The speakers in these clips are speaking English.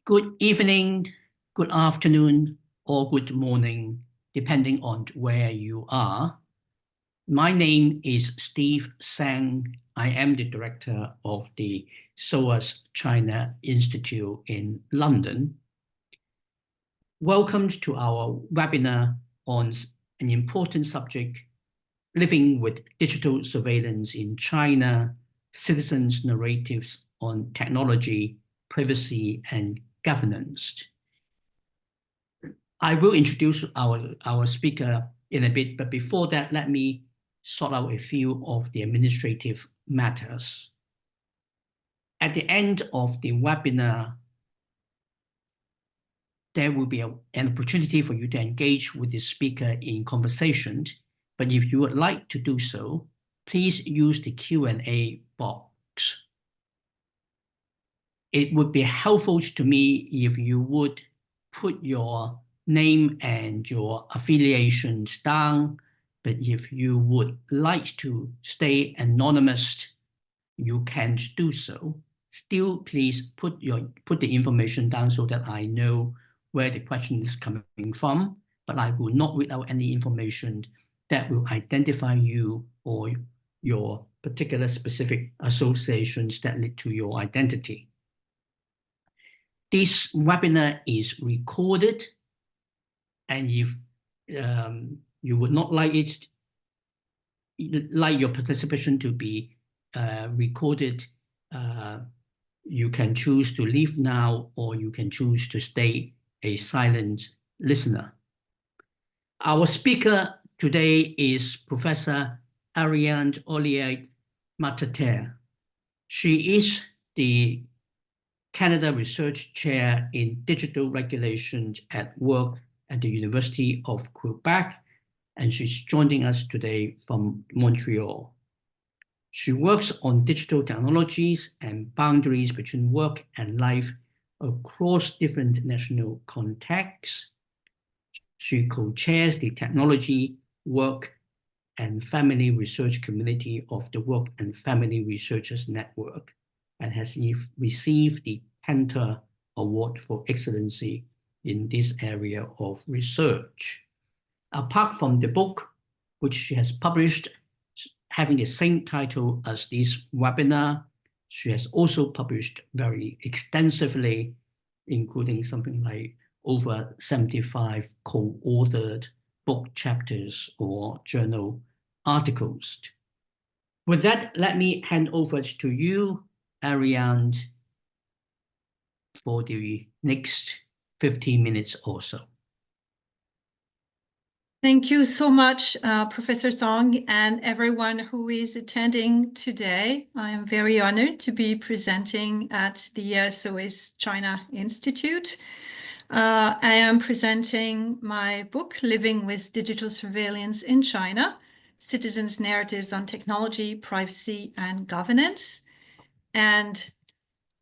Good evening, good afternoon, or good morning, depending on where you are. My name is Steve Sang. I am the director of the SOAS China Institute in London. Welcome to our webinar on an important subject, living with digital surveillance in China, citizens' narratives on technology, privacy, and governance. I will introduce our speaker in a bit, but before that, let me sort out a few of the administrative matters. At the end of the webinar, there will be an opportunity for you to engage with the speaker in conversations, but if you would like to do so, please use the Q&A box. It would be helpful to me if you would put your name and your affiliations down, but if you would like to stay anonymous, you can do so. Still, please put the information down so that I know where the question is coming from, but I will not read out any information that will identify you or your particular specific associations that lead to your identity. This webinar is recorded, and if you would not like your participation to be recorded, you can choose to leave now, or you can choose to stay a silent listener. Our speaker today is Professor Ariane Ollier-Malaterre. She is the Canada Research Chair in Digital Regulations at Work at the University of Quebec, and she's joining us today from Montreal. She works on digital technologies and boundaries between work and life across different national contexts. She co-chairs the Technology, Work, and Family Research Community of the Work and Family Researchers Network, and has received the Penta Award for Excellency in this area of research. Apart from the book, which she has published, having the same title as this webinar, she has also published very extensively, including something like over 75 co-authored book chapters or journal articles. With that, let me hand over to you, Ariane, for the next 15 minutes or so. Thank you so much, Professor Song, and everyone who is attending today. I am very honored to be presenting at the SOAS China Institute. I am presenting my book, Living with Digital Surveillance in China, Citizens' Narratives on Technology, Privacy, and Governance. And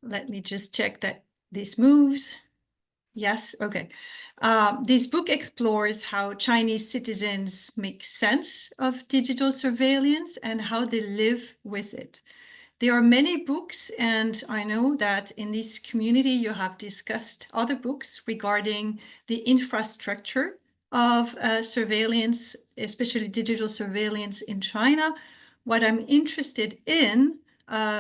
let me just check that this moves. Yes, okay. This book explores how Chinese citizens make sense of digital surveillance and how they live with it. There are many books, and I know that in this community you have discussed other books regarding the infrastructure of surveillance, especially digital surveillance in China. What I'm interested in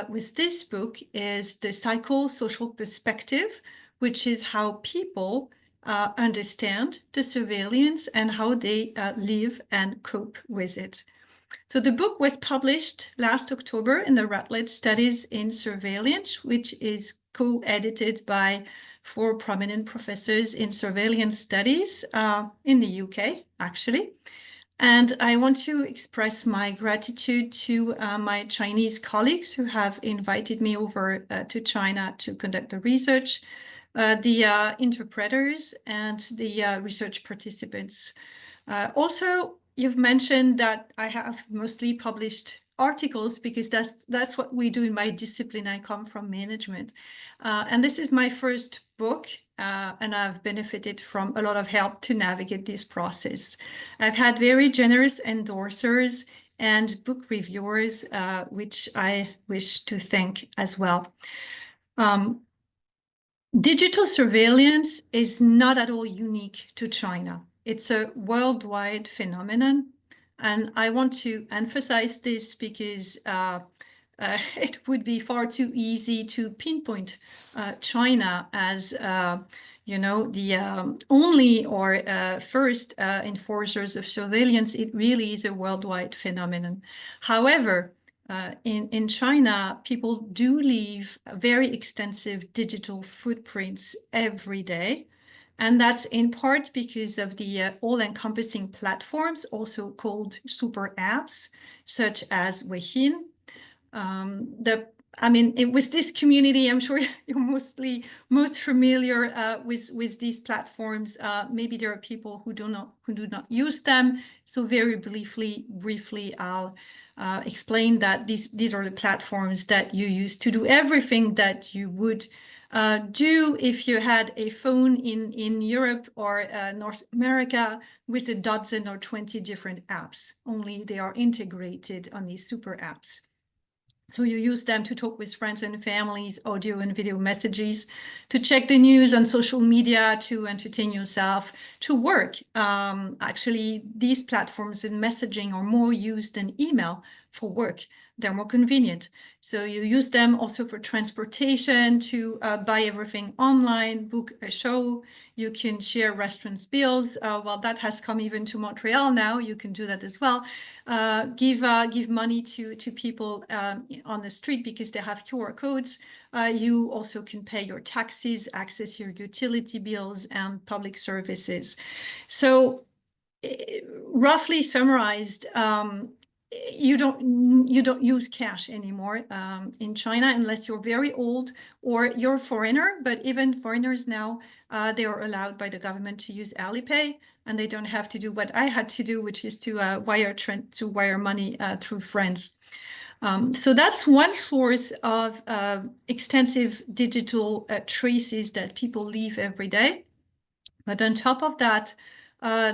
with this book is the psychosocial perspective, which is how people understand the surveillance and how they live and cope with it. So the book was published last October in the Routledge Studies in Surveillance, which is co-edited by 4 prominent professors in surveillance studies in the UK, actually. And I want to express my gratitude to my Chinese colleagues who have invited me over to China to conduct the research, the interpreters, and the research participants. Also, you've mentioned that I have mostly published articles because that's what we do in my discipline. I come from management. And this is my first book, and I've benefited from a lot of help to navigate this process. I've had very generous endorsers and book reviewers, which I wish to thank as well. Digital surveillance is not at all unique to China. It's a worldwide phenomenon. And I want to emphasize this because it would be far too easy to pinpoint China as, the only or first enforcers of surveillance. It really is a worldwide phenomenon. However, in China, people do leave very extensive digital footprints every day. And that's in part because of the all-encompassing platforms, also called super apps, such as Weixin. It was this community, I'm sure you're most familiar with these platforms. Maybe there are people who do not use them. So very briefly, I'll explain that these are the platforms that you use to do everything that you would do if you had a phone in Europe or North America with a dozen or 20 different apps. Only they are integrated on these super apps. So you use them to talk with friends and families, audio and video messages, to check the news on social media, to entertain yourself, to work. Actually, these platforms in messaging are more used than email for work. They're more convenient. So you use them also for transportation, to buy everything online, book a show. You can share restaurants' bills. Well, that has come even to Montreal now. You can do that as well. Give money to people on the street because they have QR codes. You also can pay your taxes, access your utility bills and public services. So roughly summarized, you don't use cash anymore in China unless you're very old or you're a foreigner. But even foreigners now, they are allowed by the government to use Alipay, and they don't have to do what I had to do, which is to wire money through friends. So that's one source of extensive digital traces that people leave every day. But on top of that,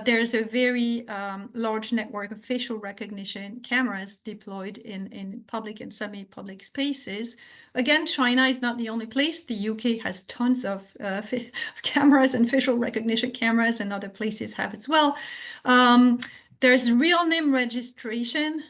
there's a very large network of facial recognition cameras deployed in public and semi-public spaces. Again, China is not the only place. The UK has tons of cameras and facial recognition cameras, and other places have as well. There's real name registration,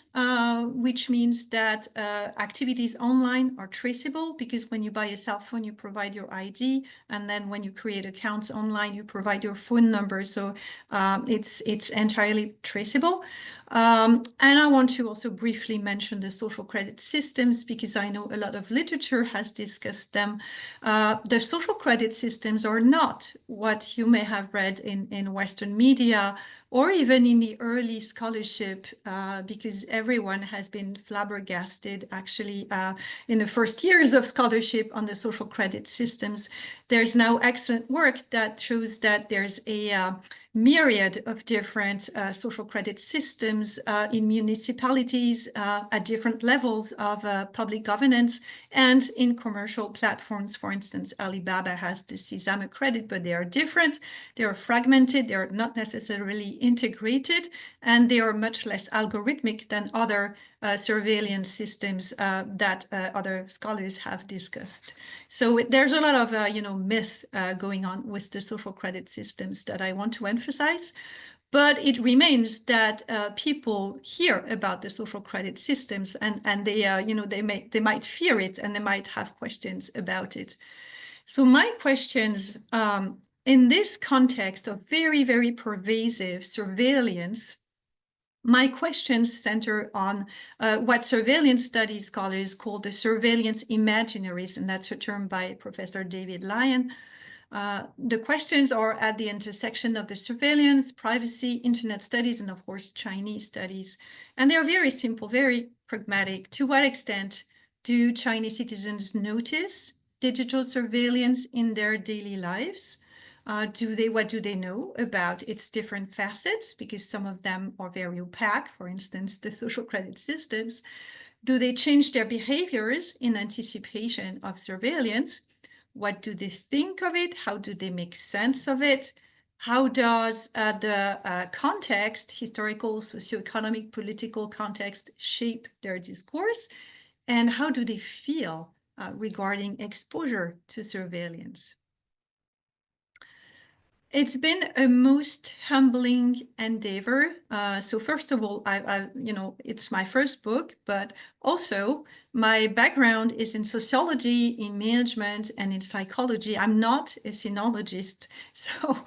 which means that activities online are traceable, because when you buy a cell phone, you provide your ID, and then when you create accounts online, you provide your phone number. So it's entirely traceable. And I want to also briefly mention the social credit systems, because I know a lot of literature has discussed them. The social credit systems are not what you may have read in Western media, or even in the early scholarship, because everyone has been flabbergasted, actually, in the first years of scholarship on the social credit systems. There's now excellent work that shows that there's a myriad of different social credit systems in municipalities at different levels of public governance and in commercial platforms. For instance, Alibaba has the Sesame credit, but they are different. They are fragmented. They are not necessarily integrated, and they are much less algorithmic than other surveillance systems that other scholars have discussed. So there's a lot of myth going on with the social credit systems that I want to emphasize. But it remains that people hear about the social credit systems, and they might fear it, and they might have questions about it. So my questions in this context of very, very pervasive surveillance, my questions center on what surveillance studies scholars call the surveillance imaginaries, and that's a term by Professor David Lyon. The questions are at the intersection of the surveillance, privacy, internet studies, and of course, Chinese studies. And they're very simple, very pragmatic. To what extent do Chinese citizens notice digital surveillance in their daily lives? What do they know about its different facets? Because some of them are very opaque, for instance, the social credit systems. Do they change their behaviors in anticipation of surveillance? What do they think of it? How do they make sense of it? How does the context, historical, socioeconomic, political context, shape their discourse? And how do they feel regarding exposure to surveillance? It's been a most humbling endeavor. So first of all, it's my first book, but also my background is in sociology, in management, and in psychology. I'm not a sinologist, so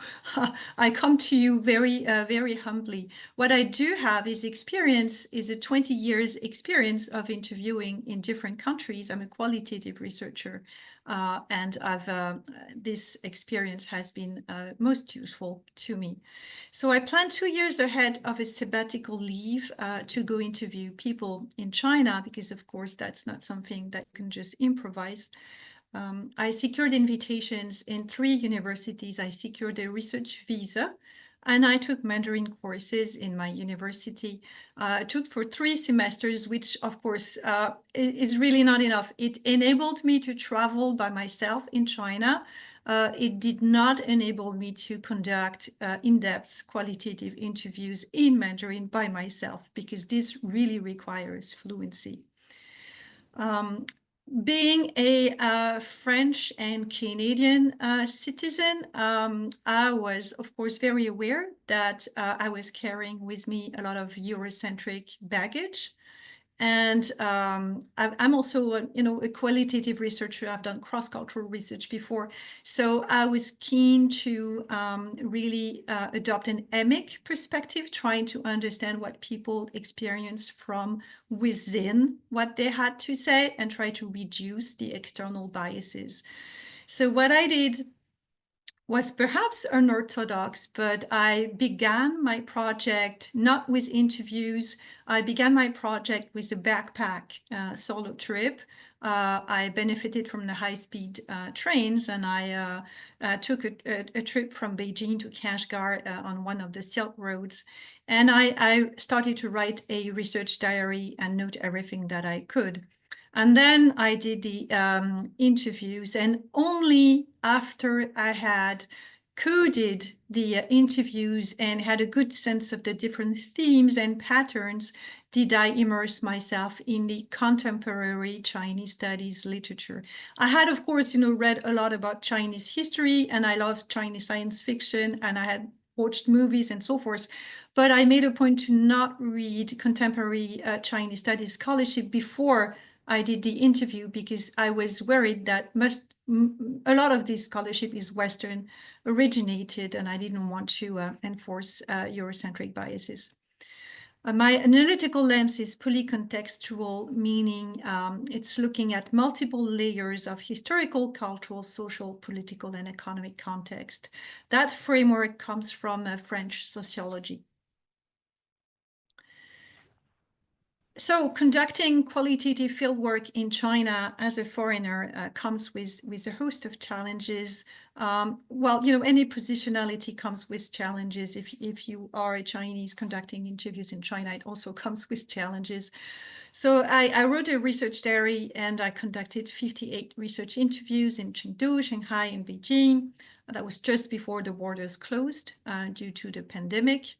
I come to you very humbly. What I do have is experience, is a 20 years experience of interviewing in different countries. I'm a qualitative researcher. And this experience has been most useful to me. So I plan 2 years ahead of a sabbatical leave to go interview people in China, because of course that's not something that you can just improvise. I secured invitations in 3 universities. I secured a research visa, and I took Mandarin courses in my university. I took for 3 semesters, which of course is really not enough. It enabled me to travel by myself in China. It did not enable me to conduct in-depth qualitative interviews in Mandarin by myself, because this really requires fluency. Being a French and Canadian citizen, I was, of course, very aware that I was carrying with me a lot of Eurocentric baggage. And I'm also, a qualitative researcher. I've done cross-cultural research before. So I was keen to really adopt an emic perspective, trying to understand what people experience from within what they had to say and try to reduce the external biases. So what I did was perhaps unorthodox, but I began my project not with interviews. I began my project with a backpack solo trip. I benefited from the high-speed trains, and I took a trip from Beijing to Kashgar on one of the Silk Roads. And I started to write a research diary and note everything that I could. And then I did the interviews, and only after I had coded the interviews and had a good sense of the different themes and patterns did I immerse myself in the contemporary Chinese studies literature. I had, of course, read a lot about Chinese history, and I loved Chinese science fiction, and I had watched movies and so forth. But I made a point to not read contemporary Chinese studies scholarship before I did the interview, because I was worried that a lot of this scholarship is Western originated, and I didn't want to enforce Eurocentric biases. My analytical lens is polycontextual, meaning it's looking at multiple layers of historical, cultural, social, political, and economic context. That framework comes from French sociology. So conducting qualitative fieldwork in China as a foreigner comes with a host of challenges. Any positionality comes with challenges. If you are a Chinese conducting interviews in China, it also comes with challenges. So I wrote a research diary, and I conducted 58 research interviews in Chengdu, Shanghai, and Beijing. That was just before the borders closed due to the pandemic.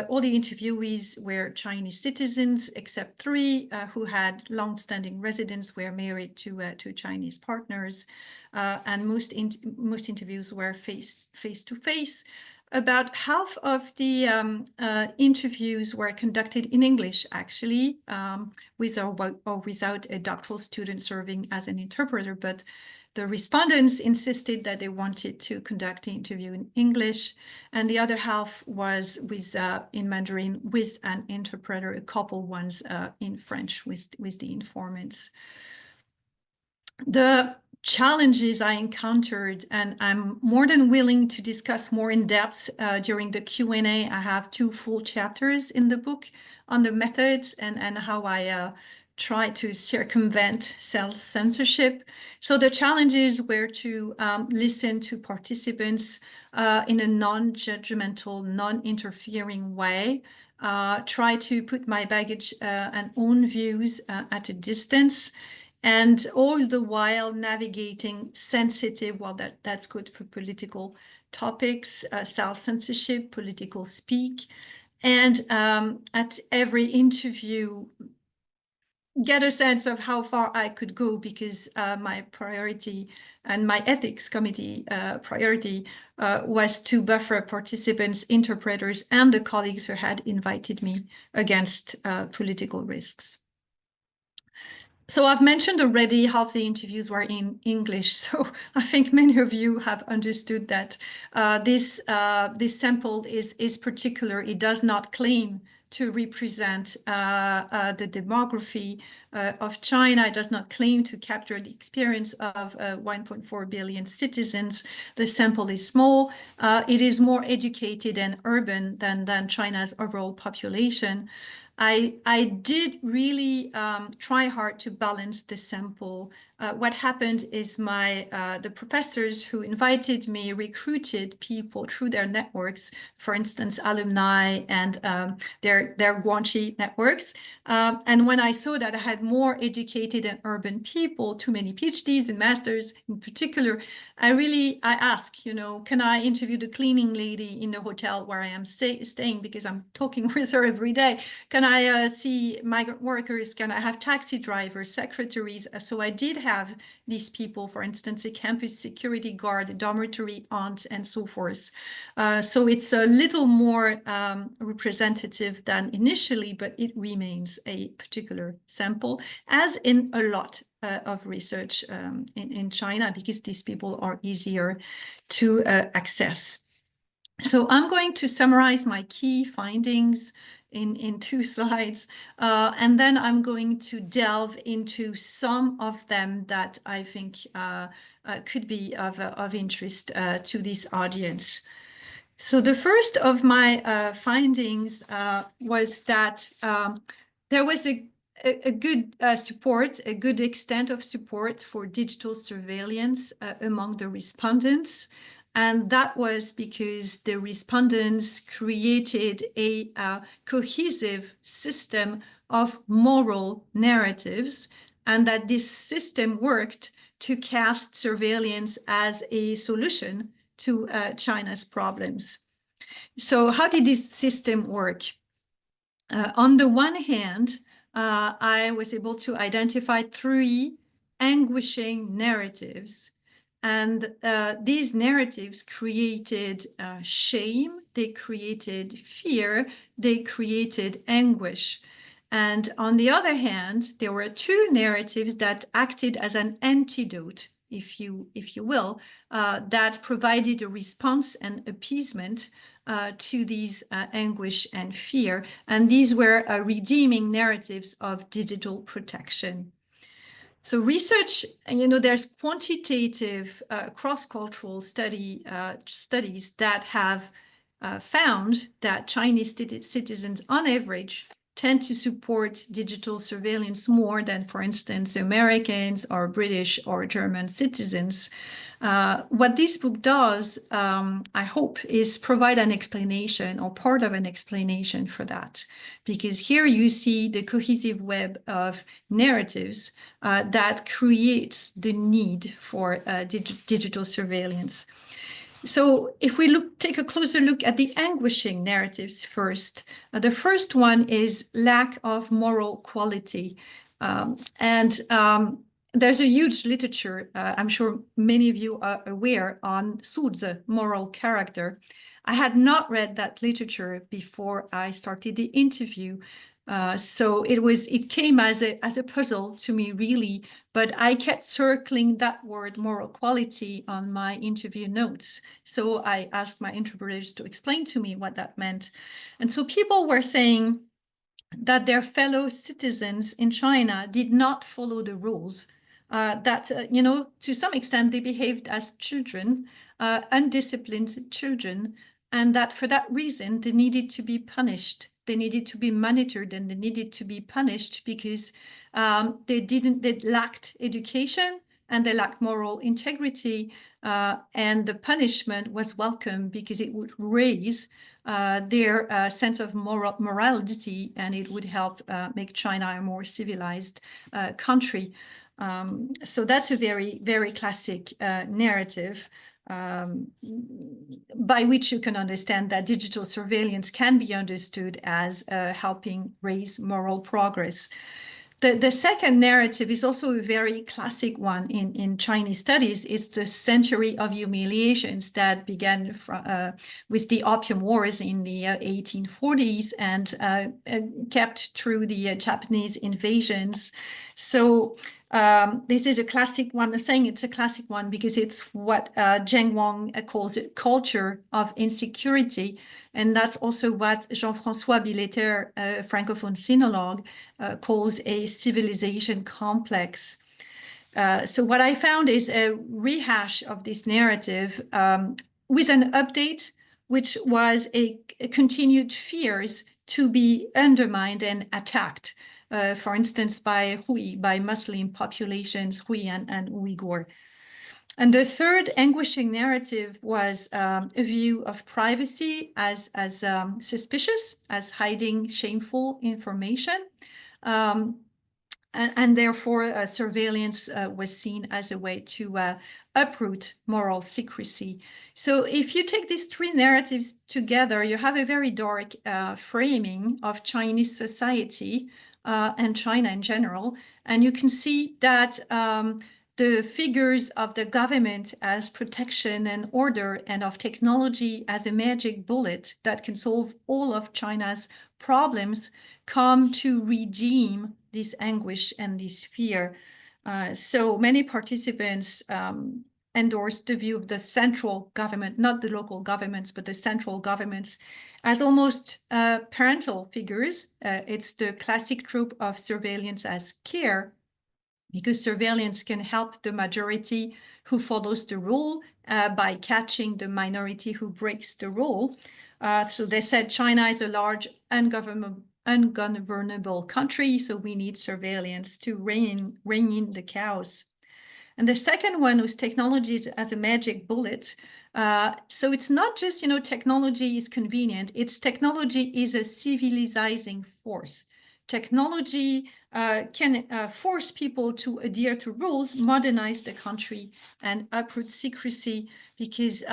All the interviewees were Chinese citizens, except 3 who had long-standing residence, were married to Chinese partners, and most interviews were face-to-face. About half of the interviews were conducted in English, actually, with or without a doctoral student serving as an interpreter, but the respondents insisted that they wanted to conduct the interview in English, and the other half was in Mandarin with an interpreter, a couple ones in French with the informants. The challenges I encountered, and I'm more than willing to discuss more in depth during the Q&A. I have 2 full chapters in the book on the methods and how I try to circumvent self-censorship. So the challenges were to listen to participants in a non-judgmental, non-interfering way, try to put my baggage and own views at a distance, and all the while navigating sensitive, that's good for political topics, self-censorship, political speak. And at every interview, get a sense of how far I could go, because my priority and my ethics committee priority was to buffer participants, interpreters, and the colleagues who had invited me against political risks. So I've mentioned already half the interviews were in English, so I think many of you have understood that this sample is particular. It does not claim to represent the demography of China. It does not claim to capture the experience of 1.4 billion citizens. The sample is small. It is more educated and urban than China's overall population. I did really try hard to balance the sample. What happened is the professors who invited me recruited people through their networks, for instance, alumni and their Guanxi networks. And when I saw that I had more educated and urban people, too many PhDs and masters in particular, I asked, can I interview the cleaning lady in the hotel where I am staying, because I'm talking with her every day? Can I see migrant workers? Can I have taxi drivers, secretaries? So I did have these people, for instance, a campus security guard, a dormitory aunt, and so forth. So it's a little more representative than initially, but it remains a particular sample, as in a lot of research in China, because these people are easier to access. So I'm going to summarize my key findings in 2 slides, and then I'm going to delve into some of them that I think could be of interest to this audience. So the first of my findings was that there was a good support, a good extent of support for digital surveillance among the respondents. And that was because the respondents created a cohesive system of moral narratives, and that this system worked to cast surveillance as a solution to China's problems. So how did this system work? On the one hand, I was able to identify 3 anguishing narratives. And these narratives created shame, they created fear, they created anguish. And on the other hand, there were 2 narratives that acted as an antidote, if you will, that provided a response and appeasement to these anguish and fear. And these were redeeming narratives of digital protection. So research, there's quantitative cross-cultural studies that have found that Chinese citizens, on average, tend to support digital surveillance more than, for instance, Americans or British or German citizens. What this book does, I hope, is provide an explanation or part of an explanation for that. Because here you see the cohesive web of narratives that creates the need for digital surveillance. So if we take a closer look at the anguishing narratives first, the first one is lack of moral quality. There's a huge literature, I'm sure many of you are aware, on Su's moral character. I had not read that literature before I started the interview. So it came as a puzzle to me, really, but I kept circling that word moral quality on my interview notes. So I asked my interpreters to explain to me what that meant. And so people were saying that their fellow citizens in China did not follow the rules, that, to some extent they behaved as children, undisciplined children, and that for that reason they needed to be punished. They needed to be monitored, and they needed to be punished because they lacked education and they lacked moral integrity, and the punishment was welcome because it would raise their sense of morality, and it would help make China a more civilized country. So that's a very, very classic narrative by which you can understand that digital surveillance can be understood as helping raise moral progress. The second narrative is also a very classic one in Chinese studies. It's the century of humiliations that began with the Opium Wars in the 1840s and kept through the Japanese invasions. So this is a classic one. I'm saying it's a classic one because it's what Zheng Wang calls it culture of insecurity. And that's also what Jean-François Billeter, a Francophone sinologue, calls a civilization complex. So what I found is a rehash of this narrative with an update, which was a continued fears to be undermined and attacked, for instance, by Hui, by Muslim populations, Hui and Uyghur. And the third anguishing narrative was a view of privacy as suspicious, as hiding shameful information. And therefore, surveillance was seen as a way to uproot moral secrecy. So if you take these three narratives together, you have a very dark framing of Chinese society and China in general. And you can see that the figures of the government as protection and order and of technology as a magic bullet that can solve all of China's problems come to redeem this anguish and this fear. So many participants endorsed the view of the central government, not the local governments, but the central governments as almost parental figures. It's the classic trope of surveillance as care, because surveillance can help the majority who follows the rule by catching the minority who breaks the rule. So they said China is a large ungovernable country, so we need surveillance to rein in the chaos. And the second one was technology as a magic bullet. So it's not just, technology is convenient. It's technology is a civilizing force. Technology can force people to adhere to rules, modernize the country, and uproot secrecy, because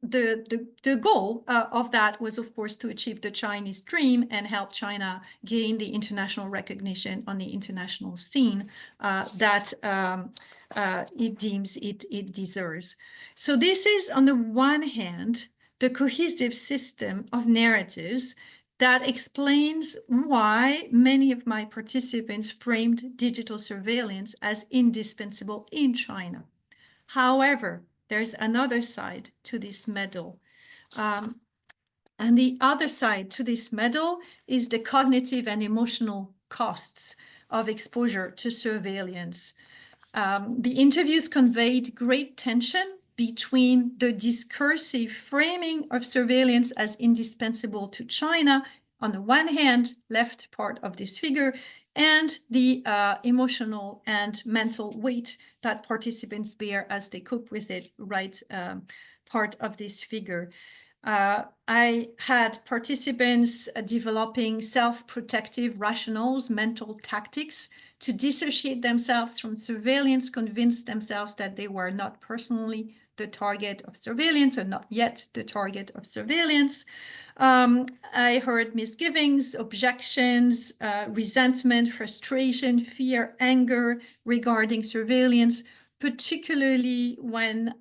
the goal of that was, of course, to achieve the Chinese dream and help China gain the international recognition on the international scene that it deems it deserves. So this is, on the one hand, the cohesive system of narratives that explains why many of my participants framed digital surveillance as indispensable in China. However, there's another side to this medal. And the other side to this medal is the cognitive and emotional costs of exposure to surveillance. The interviews conveyed great tension between the discursive framing of surveillance as indispensable to China, on the one hand, left part of this figure, and the emotional and mental weight that participants bear as they cope with it, right part of this figure. I had participants developing self-protective rationales, mental tactics, to dissociate themselves from surveillance, convince themselves that they were not personally the target of surveillance or not yet the target of surveillance. I heard misgivings, objections, resentment, frustration, fear, anger regarding surveillance, particularly when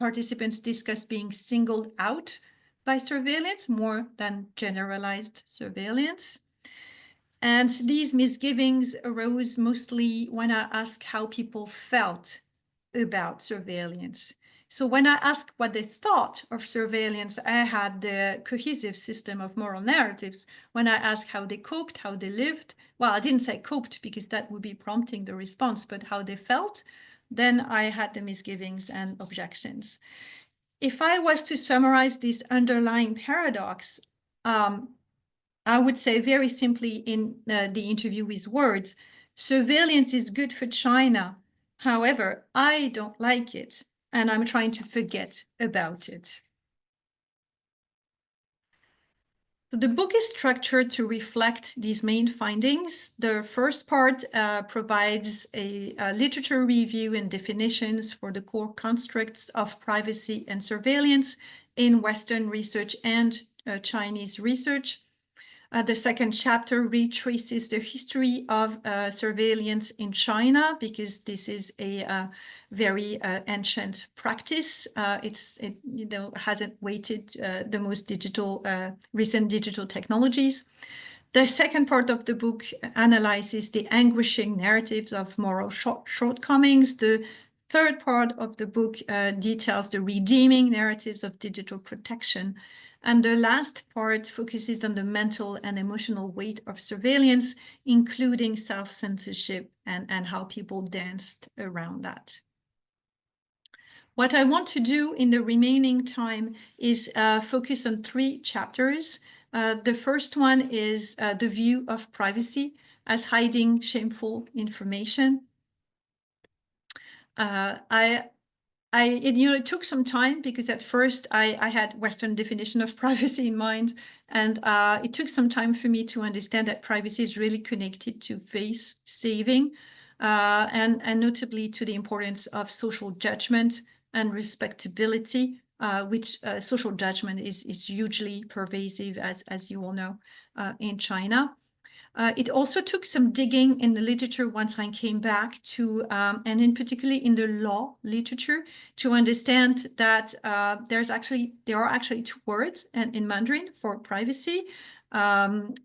participants discussed being singled out by surveillance more than generalized surveillance. And these misgivings arose mostly when I asked how people felt about surveillance. So when I asked what they thought of surveillance, I had the cohesive system of moral narratives. When I asked how they coped, how they lived, well, I didn't say coped because that would be prompting the response, but how they felt, then I had the misgivings and objections. If I was to summarize this underlying paradox, I would say very simply in the interviewee's words, surveillance is good for China. However, I don't like it, and I'm trying to forget about it. The book is structured to reflect these main findings. The first part provides a literature review and definitions for the core constructs of privacy and surveillance in Western research and Chinese research. The second chapter retraces the history of surveillance in China, because this is a very ancient practice. It hasn't weighted the most recent digital technologies. The second part of the book analyzes the anguishing narratives of moral shortcomings. The third part of the book details the redeeming narratives of digital protection. And the last part focuses on the mental and emotional weight of surveillance, including self-censorship and how people danced around that. What I want to do in the remaining time is focus on 3 chapters. The first one is the view of privacy as hiding shameful information. It took some time, because at first I had Western definition of privacy in mind, and it took some time for me to understand that privacy is really connected to face saving, and notably to the importance of social judgment and respectability, which social judgment is hugely pervasive, as you all know, in China. It also took some digging in the literature once I came back to, and in particularly in the law literature, to understand that there are actually 2 words in Mandarin for privacy, and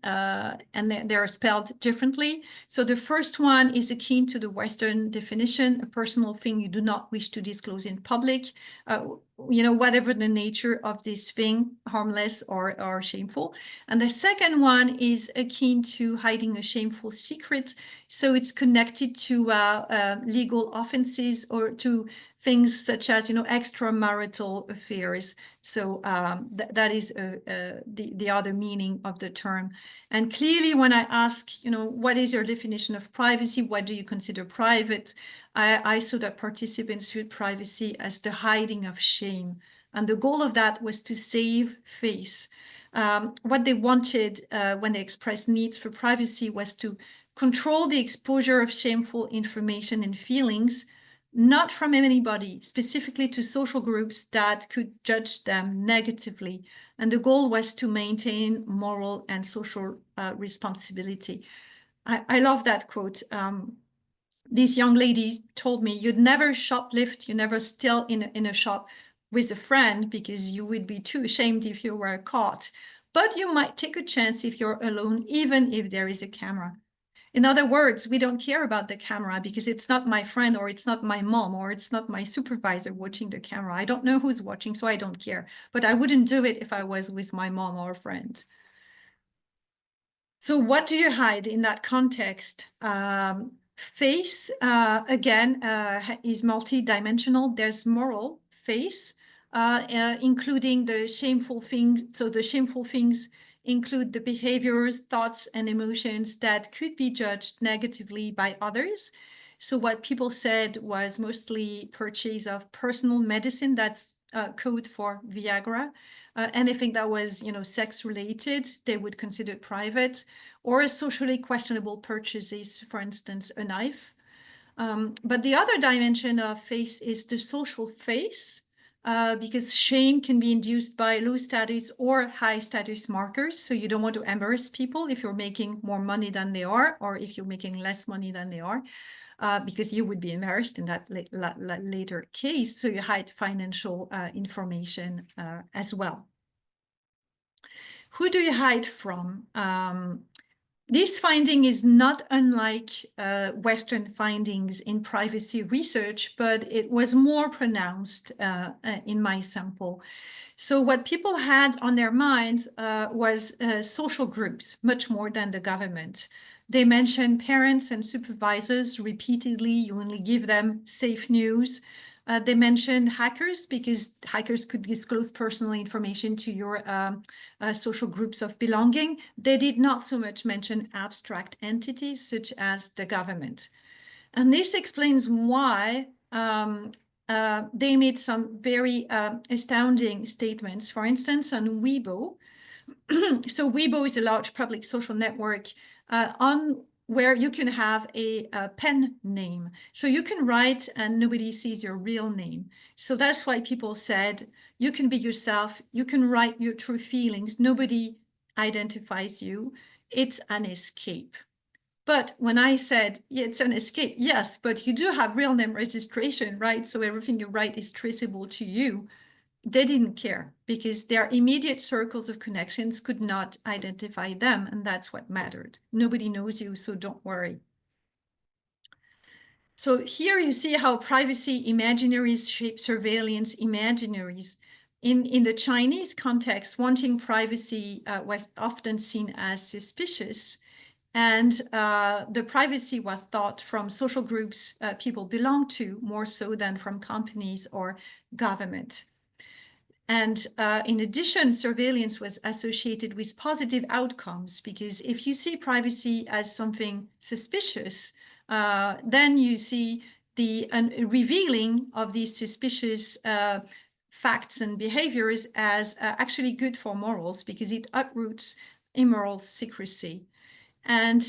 they are spelled differently. So the first one is akin to the Western definition, a personal thing you do not wish to disclose in public, whatever the nature of this thing, harmless or shameful. And the second one is akin to hiding a shameful secret. So it's connected to legal offenses, or to things such as, extramarital affairs. So that is the other meaning of the term. And clearly, when I ask, what is your definition of privacy? What do you consider private? I saw that participants viewed privacy as the hiding of shame. And the goal of that was to save face. What they wanted when they expressed needs for privacy was to control the exposure of shameful information and feelings, not from anybody, specifically to social groups that could judge them negatively. And the goal was to maintain moral and social responsibility. I love that quote. This young lady told me, you'd never shoplift, you never steal in a shop with a friend, because you would be too ashamed if you were caught. But you might take a chance if you're alone, even if there is a camera. In other words, we don't care about the camera because it's not my friend, or it's not my mom, or it's not my supervisor watching the camera. I don't know who's watching, so I don't care. But I wouldn't do it if I was with my mom or a friend. So what do you hide in that context? Face, again, is multi-dimensional. There's moral face, including the shameful things. So the shameful things include the behaviors, thoughts, and emotions that could be judged negatively by others. So what people said was mostly purchase of personal medicine, that's code for Viagra. Anything that was, sex-related, they would consider it private, or socially questionable purchases, for instance, a knife. But the other dimension of face is the social face, because shame can be induced by low status or high status markers. So you don't want to embarrass people if you're making more money than they are, or if you're making less money than they are, because you would be embarrassed in that later case. So you hide financial information as well. Who do you hide from? This finding is not unlike Western findings in privacy research, but it was more pronounced in my sample. So what people had on their mind was social groups, much more than the government. They mentioned parents and supervisors repeatedly. You only give them safe news. They mentioned hackers, because hackers could disclose personal information to your social groups of belonging. They did not so much mention abstract entities such as the government. And this explains why they made some very astounding statements. For instance, on Weibo. So Weibo is a large public social network where you can have a pen name. So you can write and nobody sees your real name. So that's why people said, you can be yourself, you can write your true feelings. Nobody identifies you, it's an escape. But when I said, yeah, it's an escape, yes, but you do have real name registration, right? So everything you write is traceable to you. They didn't care because their immediate circles of connections could not identify them, and that's what mattered. Nobody knows you, so don't worry. So here you see how privacy imaginaries shape surveillance imaginaries. In the Chinese context, wanting privacy was often seen as suspicious, and the privacy was thought from social groups people belong to more so than from companies or government. And in addition, surveillance was associated with positive outcomes, because if you see privacy as something suspicious, then you see the revealing of these suspicious facts and behaviors as actually good for morals, because it uproots immoral secrecy. And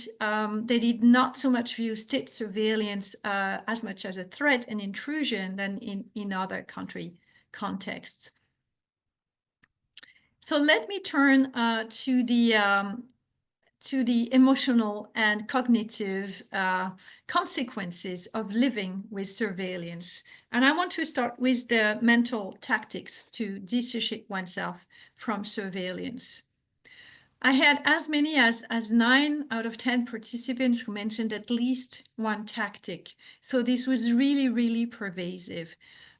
they did not so much view state surveillance as much as a threat and intrusion than in other country contexts. So let me turn to the emotional and cognitive consequences of living with surveillance. And I want to start with the mental tactics to dissociate oneself from surveillance. I had as many as 9 out of 10 participants who mentioned at least one tactic. So this was really, really pervasive.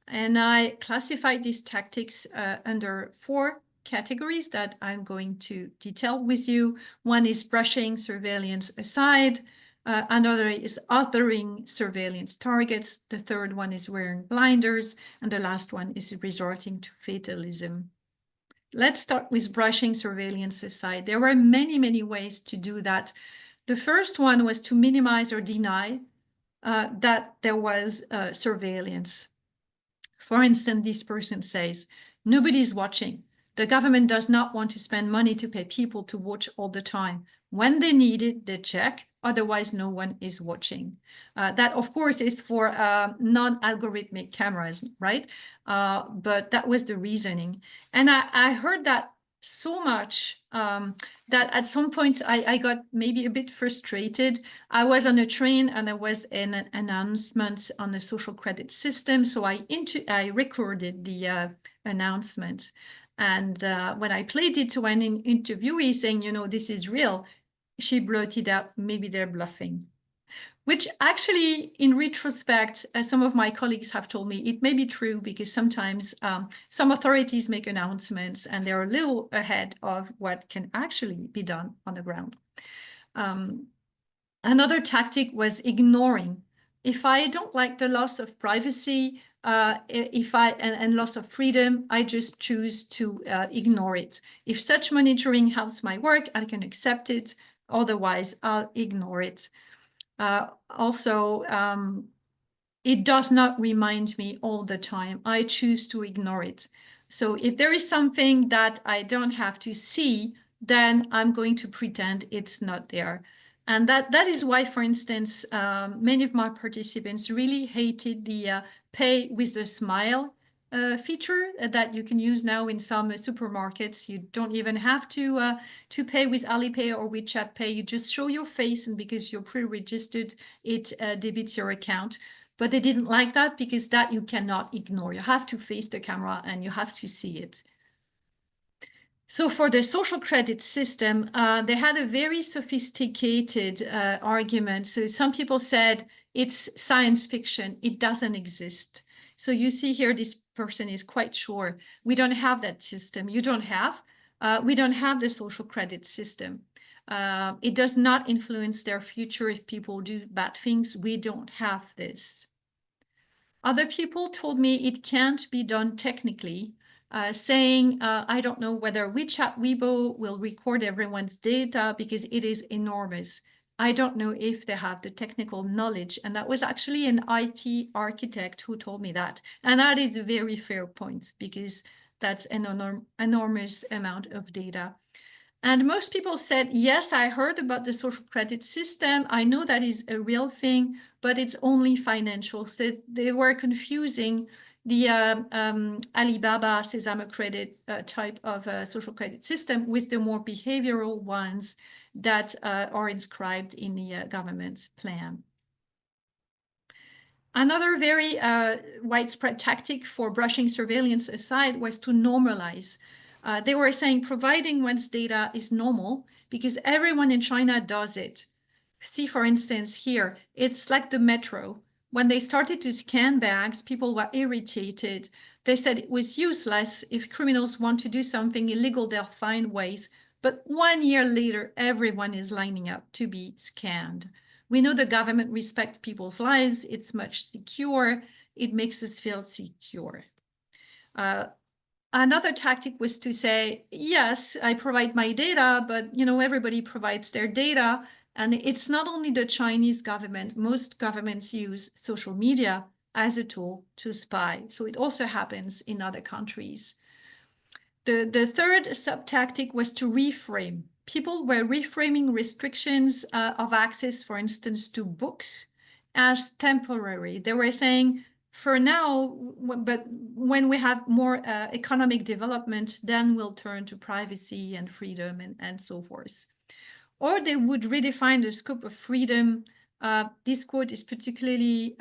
And I classified these tactics under 4 categories that I'm going to detail with you. One is brushing surveillance aside. Another is othering surveillance targets. The third one is wearing blinders. And the last one is resorting to fatalism. Let's start with brushing surveillance aside. There were many, many ways to do that. The first one was to minimize or deny that there was surveillance. For instance, this person says, nobody's watching. The government does not want to spend money to pay people to watch all the time. When they need it, they check. Otherwise, no one is watching. That, of course, is for non-algorithmic cameras, right? But that was the reasoning. And I heard that so much that at some point I got maybe a bit frustrated. I was on a train and there was an announcement on the social credit system. So I recorded the announcement. And when I played it to an interviewee saying, you know, this is real, she blurted out, maybe they're bluffing. Which actually, in retrospect, as some of my colleagues have told me, it may be true, because sometimes some authorities make announcements and they're a little ahead of what can actually be done on the ground. Another tactic was ignoring. If I don't like the loss of privacy, and loss of freedom, I just choose to ignore it. If such monitoring helps my work, I can accept it. Otherwise, I'll ignore it. Also, it does not remind me all the time. I choose to ignore it. So if there is something that I don't have to see, then I'm going to pretend it's not there. And that is why, for instance, many of my participants really hated the pay with a smile feature that you can use now in some supermarkets. You don't even have to pay with Alipay or WeChat Pay. You just show your face, and because you're pre-registered, it debits your account. But they didn't like that, because that you cannot ignore. You have to face the camera and you have to see it. So for the social credit system, they had a very sophisticated argument. So some people said it's science fiction, it doesn't exist. So you see here, this person is quite sure we don't have that system. You don't have. We don't have the social credit system. It does not influence their future if people do bad things. We don't have this. Other people told me it can't be done technically. Saying, I don't know whether WeChat Weibo will record everyone's data because it is enormous. I don't know if they have the technical knowledge. And that was actually an IT architect who told me that. And that is a very fair point, because that's an enormous amount of data. And most people said, yes, I heard about the social credit system. I know that is a real thing, but it's only financial. So they were confusing the Alibaba Sesame credit type of social credit system with the more behavioral ones that are inscribed in the government plan. Another very widespread tactic for brushing surveillance aside was to normalize. They were saying providing one's data is normal because everyone in China does it. See, for instance, here, it's like the metro. When they started to scan bags, people were irritated. They said it was useless. If criminals want to do something illegal, they'll find ways. But 1 year later, everyone is lining up to be scanned. We know the government respects people's lives. It's much secure. It makes us feel secure. Another tactic was to say, yes, I provide my data, but everybody provides their data. And it's not only the Chinese government. Most governments use social media as a tool to spy. So it also happens in other countries. The third sub-tactic was to reframe. People were reframing restrictions of access, for instance, to books as temporary. They were saying, for now, but when we have more economic development, then we'll turn to privacy and freedom and so forth. Or they would redefine the scope of freedom. This quote is particularly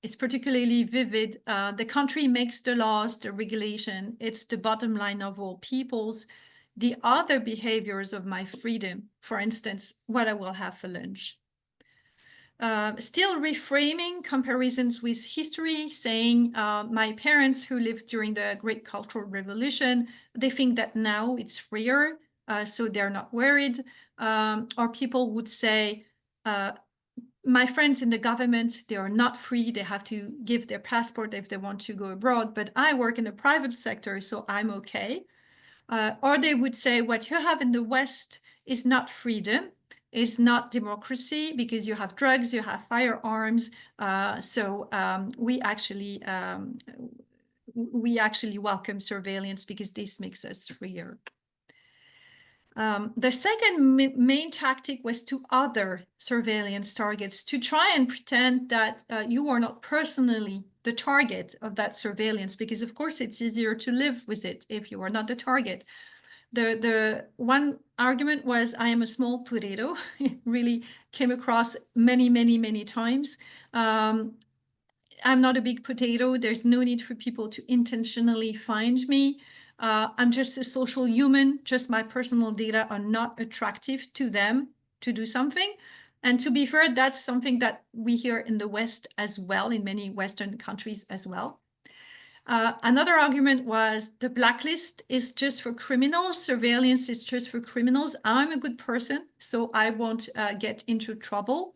vivid. The country makes the laws, the regulation. It's the bottom line of all peoples. The other behaviors of my freedom, for instance, what I will have for lunch. Still reframing comparisons with history, saying my parents who lived during the Great Cultural Revolution, they think that now it's freer, so they're not worried. Or people would say, my friends in the government, they are not free. They have to give their passport if they want to go abroad, but I work in the private sector, so I'm okay. Or they would say, what you have in the West is not freedom, is not democracy, because you have drugs, you have firearms. So we actually welcome surveillance because this makes us freer. The second main tactic was to other surveillance targets, to try and pretend that you are not personally the target of that surveillance, because of course it's easier to live with it if you are not the target. The one argument was, I am a small potato. It really came across many times. I'm not a big potato. There's no need for people to intentionally find me. I'm just a social human. Just my personal data are not attractive to them to do something. And to be fair, that's something that we hear in the West as well, in many Western countries as well. Another argument was the blacklist is just for criminals. Surveillance is just for criminals. I'm a good person, so I won't get into trouble.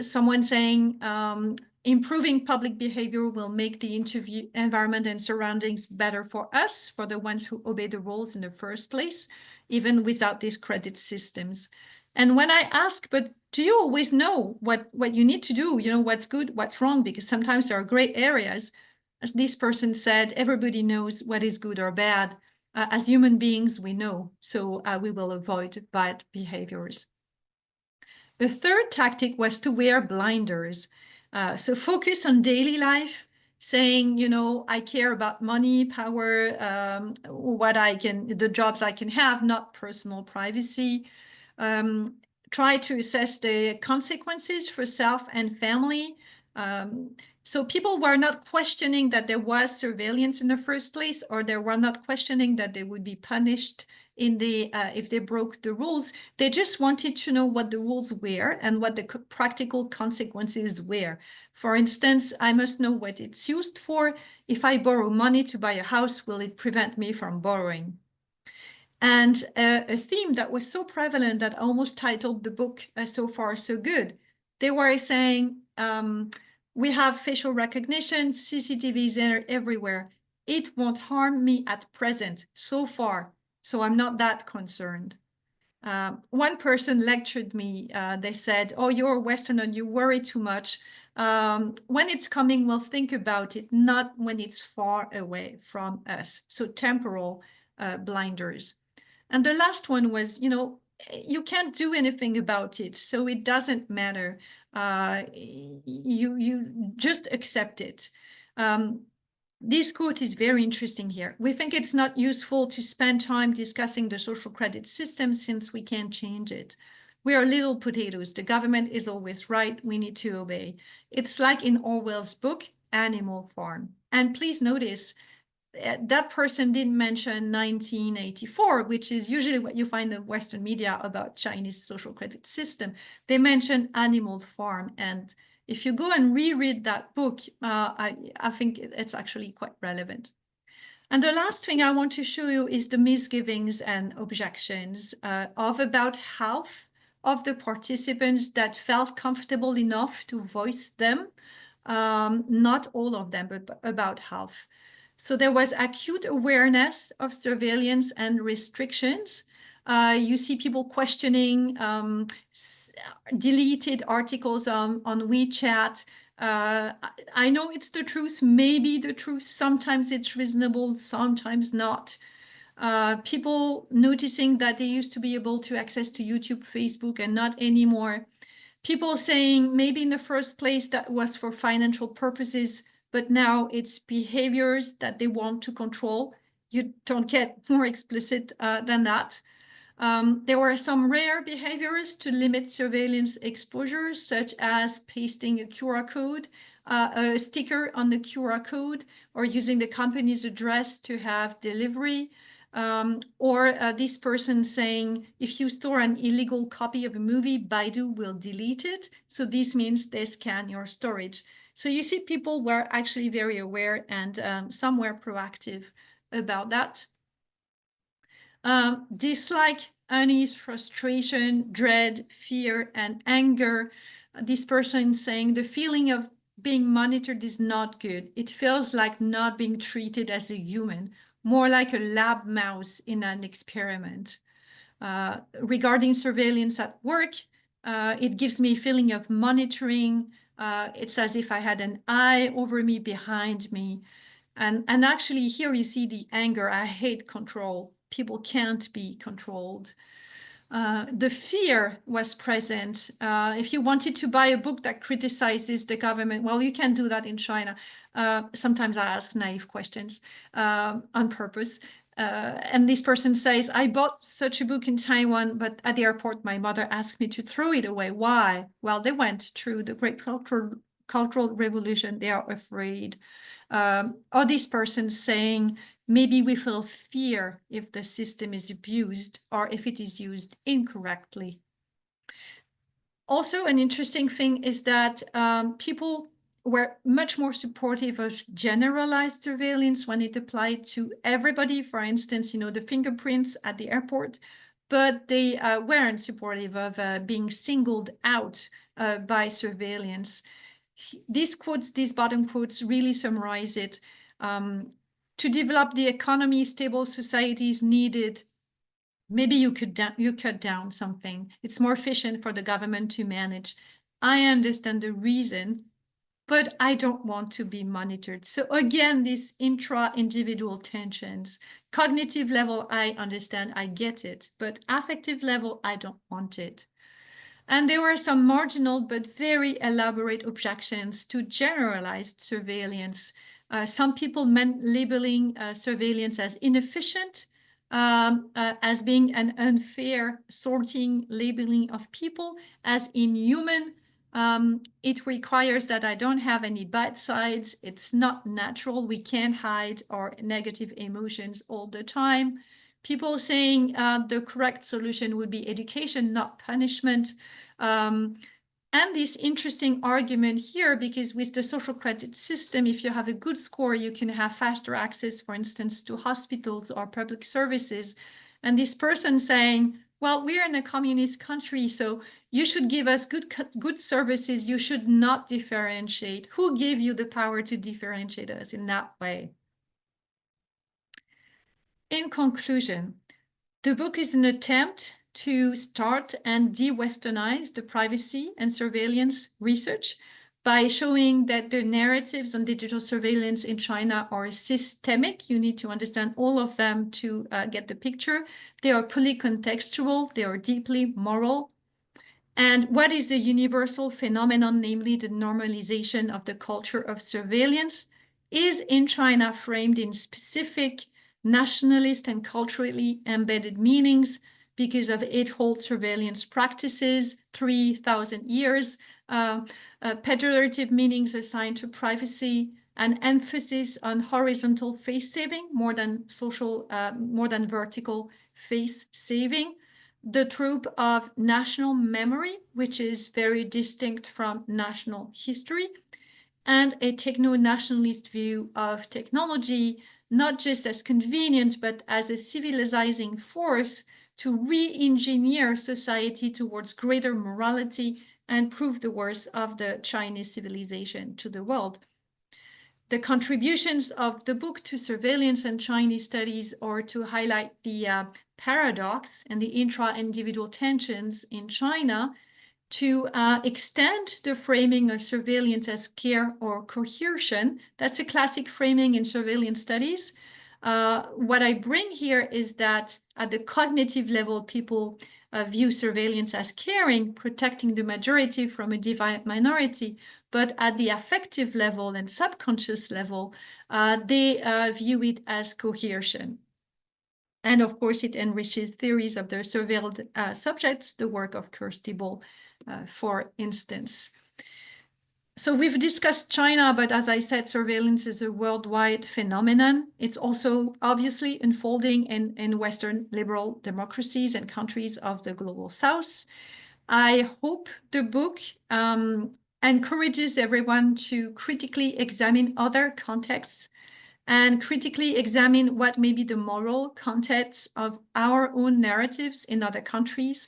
Someone saying improving public behavior will make the interview environment and surroundings better for us, for the ones who obey the rules in the first place, even without these credit systems. And when I ask, but do you always know what you need to do? What's good, what's wrong? Because sometimes there are gray areas. As this person said, everybody knows what is good or bad. As human beings, we know, so we will avoid bad behaviors. The third tactic was to wear blinders. So focus on daily life, saying, I care about money, power, the jobs I can have, not personal privacy. Try to assess the consequences for self and family. So people were not questioning that there was surveillance in the first place, or they were not questioning that they would be punished if they broke the rules. They just wanted to know what the rules were and what the practical consequences were. For instance, I must know what it's used for. If I borrow money to buy a house, will it prevent me from borrowing? And a theme that was so prevalent that I almost titled the book So Far So Good. They were saying, we have facial recognition, CCTVs are everywhere. It won't harm me at present, so far, so I'm not that concerned. One person lectured me. They said, oh, you're a Westerner, you worry too much. When it's coming, we'll think about it, not when it's far away from us. So temporal blinders. And the last one was, you can't do anything about it, so it doesn't matter. You just accept it. This quote is very interesting here. We think it's not useful to spend time discussing the social credit system since we can't change it. We are little potatoes. The government is always right. We need to obey. It's like in Orwell's book, Animal Farm. And please notice that person didn't mention 1984, which is usually what you find in Western media about Chinese social credit system. They mention Animal Farm. And if you go and reread that book, I think it's actually quite relevant. And the last thing I want to show you is the misgivings and objections of about half of the participants that felt comfortable enough to voice them. Not all of them, but about half. So there was acute awareness of surveillance and restrictions. You see people questioning deleted articles on WeChat. I know it's the truth, maybe the truth. Sometimes it's reasonable, sometimes not. People noticing that they used to be able to access to YouTube, Facebook, and not anymore. People saying maybe in the first place that was for financial purposes, but now it's behaviors that they want to control. You don't get more explicit than that. There were some rare behaviors to limit surveillance exposure, such as pasting a QR code, a sticker on the QR code, or using the company's address to have delivery. Or this person saying, if you store an illegal copy of a movie, Baidu will delete it. So this means they scan your storage. So you see people were actually very aware, and some were proactive about that. Dislike, unease, frustration, dread, fear, and anger. This person saying the feeling of being monitored is not good. It feels like not being treated as a human, more like a lab mouse in an experiment. Regarding surveillance at work, it gives me a feeling of monitoring. It's as if I had an eye over me, behind me. And actually here you see the anger. I hate control. People can't be controlled. The fear was present. If you wanted to buy a book that criticizes the government, well, you can do that in China. Sometimes I ask naive questions on purpose. And this person says, I bought such a book in Taiwan, but at the airport, my mother asked me to throw it away. Why? Well, they went through the Great Cultural Revolution. They are afraid. Or this person saying, maybe we feel fear if the system is abused or if it is used incorrectly. Also, an interesting thing is that people were much more supportive of generalized surveillance when it applied to everybody. For instance, the fingerprints at the airport, but they weren't supportive of being singled out by surveillance. These quotes, these bottom quotes, really summarize it. To develop the economy, stable societies needed, maybe you cut down something. It's more efficient for the government to manage. I understand the reason, but I don't want to be monitored. So again, these intra-individual tensions. Cognitive level, I understand, I get it, but affective level, I don't want it. And there were some marginal but very elaborate objections to generalized surveillance. Some people meant labeling surveillance as inefficient, as being an unfair sorting, labeling of people, as inhuman. It requires that I don't have any bad sides. It's not natural. We can't hide our negative emotions all the time. People saying the correct solution would be education, not punishment. And this interesting argument here, because with the social credit system, if you have a good score, you can have faster access, for instance, to hospitals or public services. And this person saying, well, we're in a communist country, so you should give us good services. You should not differentiate. Who gave you the power to differentiate us in that way? In conclusion, the book is an attempt to start and de-Westernize the privacy and surveillance research by showing that the narratives on digital surveillance in China are systemic. You need to understand all of them to get the picture. They are polycontextual, they are deeply moral. And what is a universal phenomenon, namely the normalization of the culture of surveillance? is in China framed in specific nationalist and culturally embedded meanings because of age-old surveillance practices, 3,000 years, pejorative meanings assigned to privacy, an emphasis on horizontal face saving more than vertical face saving, the trope of national memory, which is very distinct from national history, and a techno-nationalist view of technology, not just as convenient, but as a civilizing force to re-engineer society towards greater morality and prove the worth of the Chinese civilization to the world. The contributions of the book to surveillance and Chinese studies are to highlight the paradox and the intra-individual tensions in China, to extend the framing of surveillance as care or coercion. That's a classic framing in surveillance studies. What I bring here is that at the cognitive level, people view surveillance as caring, protecting the majority from a divided minority. But at the affective level and subconscious level, they view it as coercion. And of course, it enriches theories of the surveilled subjects, the work of Kirsty Ball, for instance. So we've discussed China, but as I said, surveillance is a worldwide phenomenon. It's also obviously unfolding in Western liberal democracies and countries of the global South. I hope the book encourages everyone to critically examine other contexts and critically examine what may be the moral context of our own narratives in other countries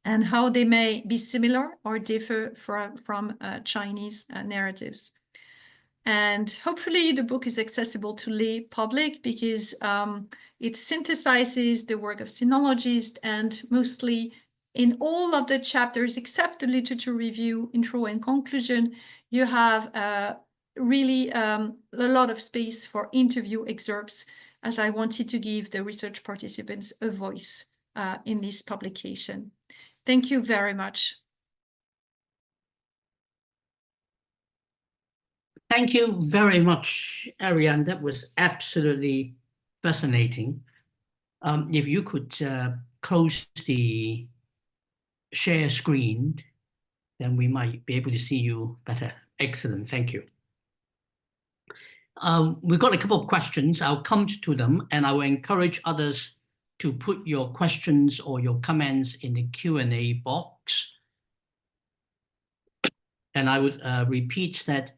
and how they may be similar or differ from Chinese narratives. And hopefully the book is accessible to lay public because it synthesizes the work of sinologists, and mostly in all of the chapters, except the literature review, intro and conclusion, you have really a lot of space for interview excerpts, as I wanted to give the research participants a voice in this publication. Thank you very much. Thank you very much, Ariane. That was absolutely fascinating. If you could close the share screen, then we might be able to see you better. Excellent, thank you. We've got a couple of questions. I'll come to them, and I will encourage others to put your questions or your comments in the Q&A box. And I would repeat that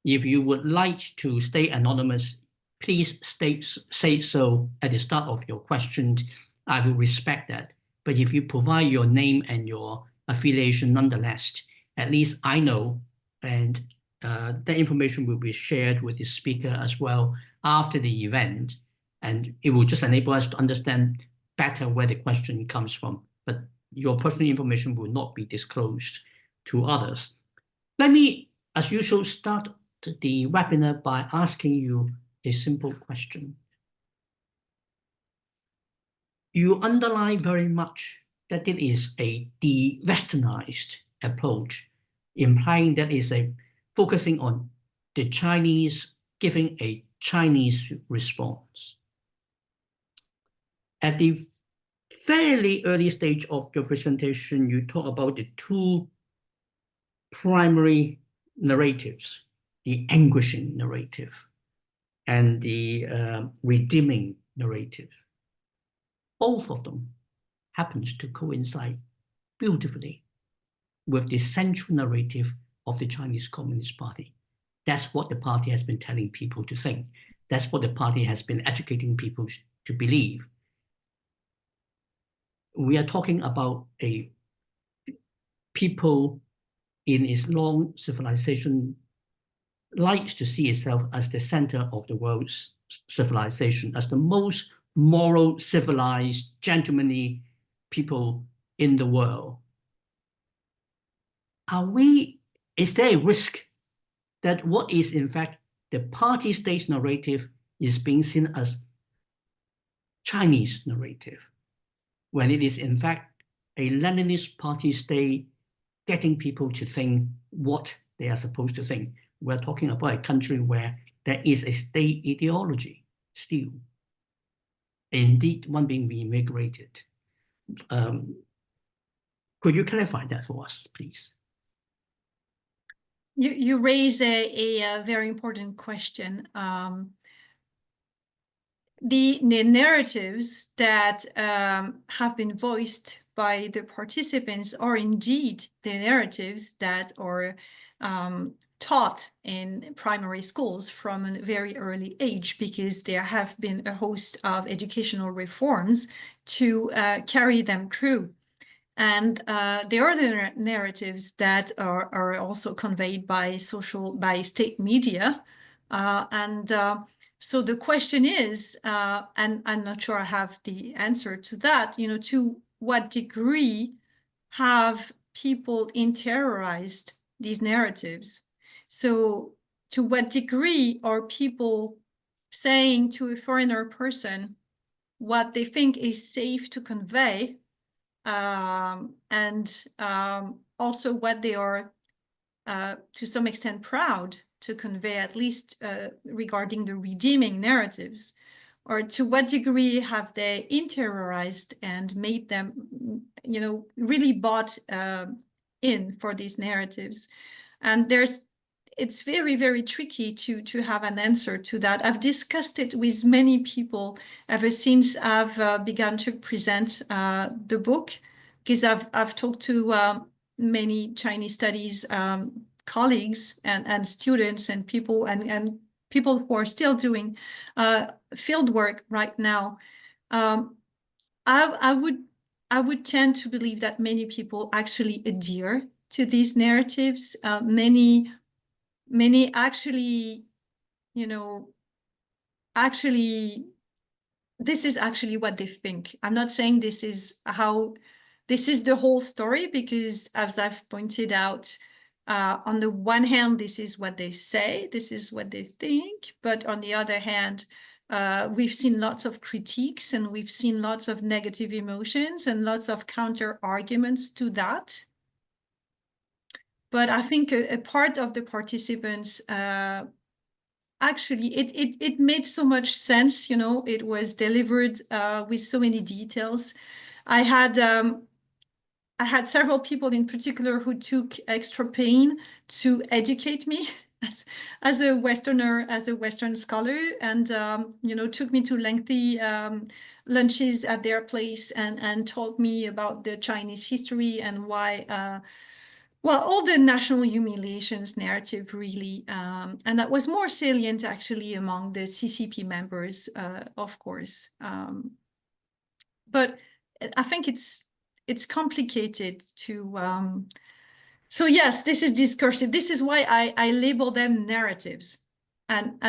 if you would like to stay anonymous, please say so at the start of your question. I will respect that. But if you provide your name and your affiliation nonetheless, at least I know, and that information will be shared with the speaker as well after the event, and it will just enable us to understand better where the question comes from. But your personal information will not be disclosed to others. Let me, as usual, start the webinar by asking you a simple question. You underline very much that it is a de-Westernized approach, implying that it's focusing on the Chinese, giving a Chinese response. At the fairly early stage of your presentation, you talk about the two primary narratives, the anguishing narrative and the redeeming narrative. Both of them happens to coincide beautifully with the central narrative of the Chinese Communist Party. That's what the party has been telling people to think. That's what the party has been educating people to believe. We are talking about a people in its long civilization likes to see itself as the center of the world's civilization, as the most moral, civilized, gentlemanly people in the world. Is there a risk that what is in fact the party state narrative is being seen as Chinese narrative, when it is in fact a Leninist party state getting people to think what they are supposed to think, we're talking about a country where there is a state ideology still. Indeed, one being immigrated. Could you clarify that for us, please? You raise a very important question. The narratives that have been voiced by the participants are indeed the narratives that are taught in primary schools from a very early age, because there have been a host of educational reforms to carry them through. And there are the narratives that are also conveyed by state media. So the question is, and I'm not sure I have the answer to that, to what degree have people interiorized these narratives? So to what degree are people saying to a foreigner person what they think is safe to convey, and also what they are, to some extent, proud to convey, at least regarding the redeeming narratives? Or to what degree have they interiorized and made them, really bought in for these narratives? And it's very, very tricky to have an answer to that. I've discussed it with many people ever since I've begun to present the book, because I've talked to many Chinese studies colleagues and students and people and people who are still doing field work right now. I would tend to believe that many people actually adhere to these narratives. Many actually, this is actually what they think. I'm not saying this is the whole story, because as I've pointed out, on the one hand, this is what they say, this is what they think, but on the other hand, we've seen lots of critiques, and we've seen lots of negative emotions and lots of counter arguments to that. But I think a part of the participants, actually, it made so much sense, it was delivered with so many details. I had several people in particular who took extra pain to educate me as a Westerner, as a Western scholar, and took me to lengthy lunches at their place and taught me about the Chinese history and why, well, all the national humiliations narrative, really, and that was more salient actually among the CCP members, of course. But I think it's complicated to. So yes, this is discursive. This is why I label them narratives, and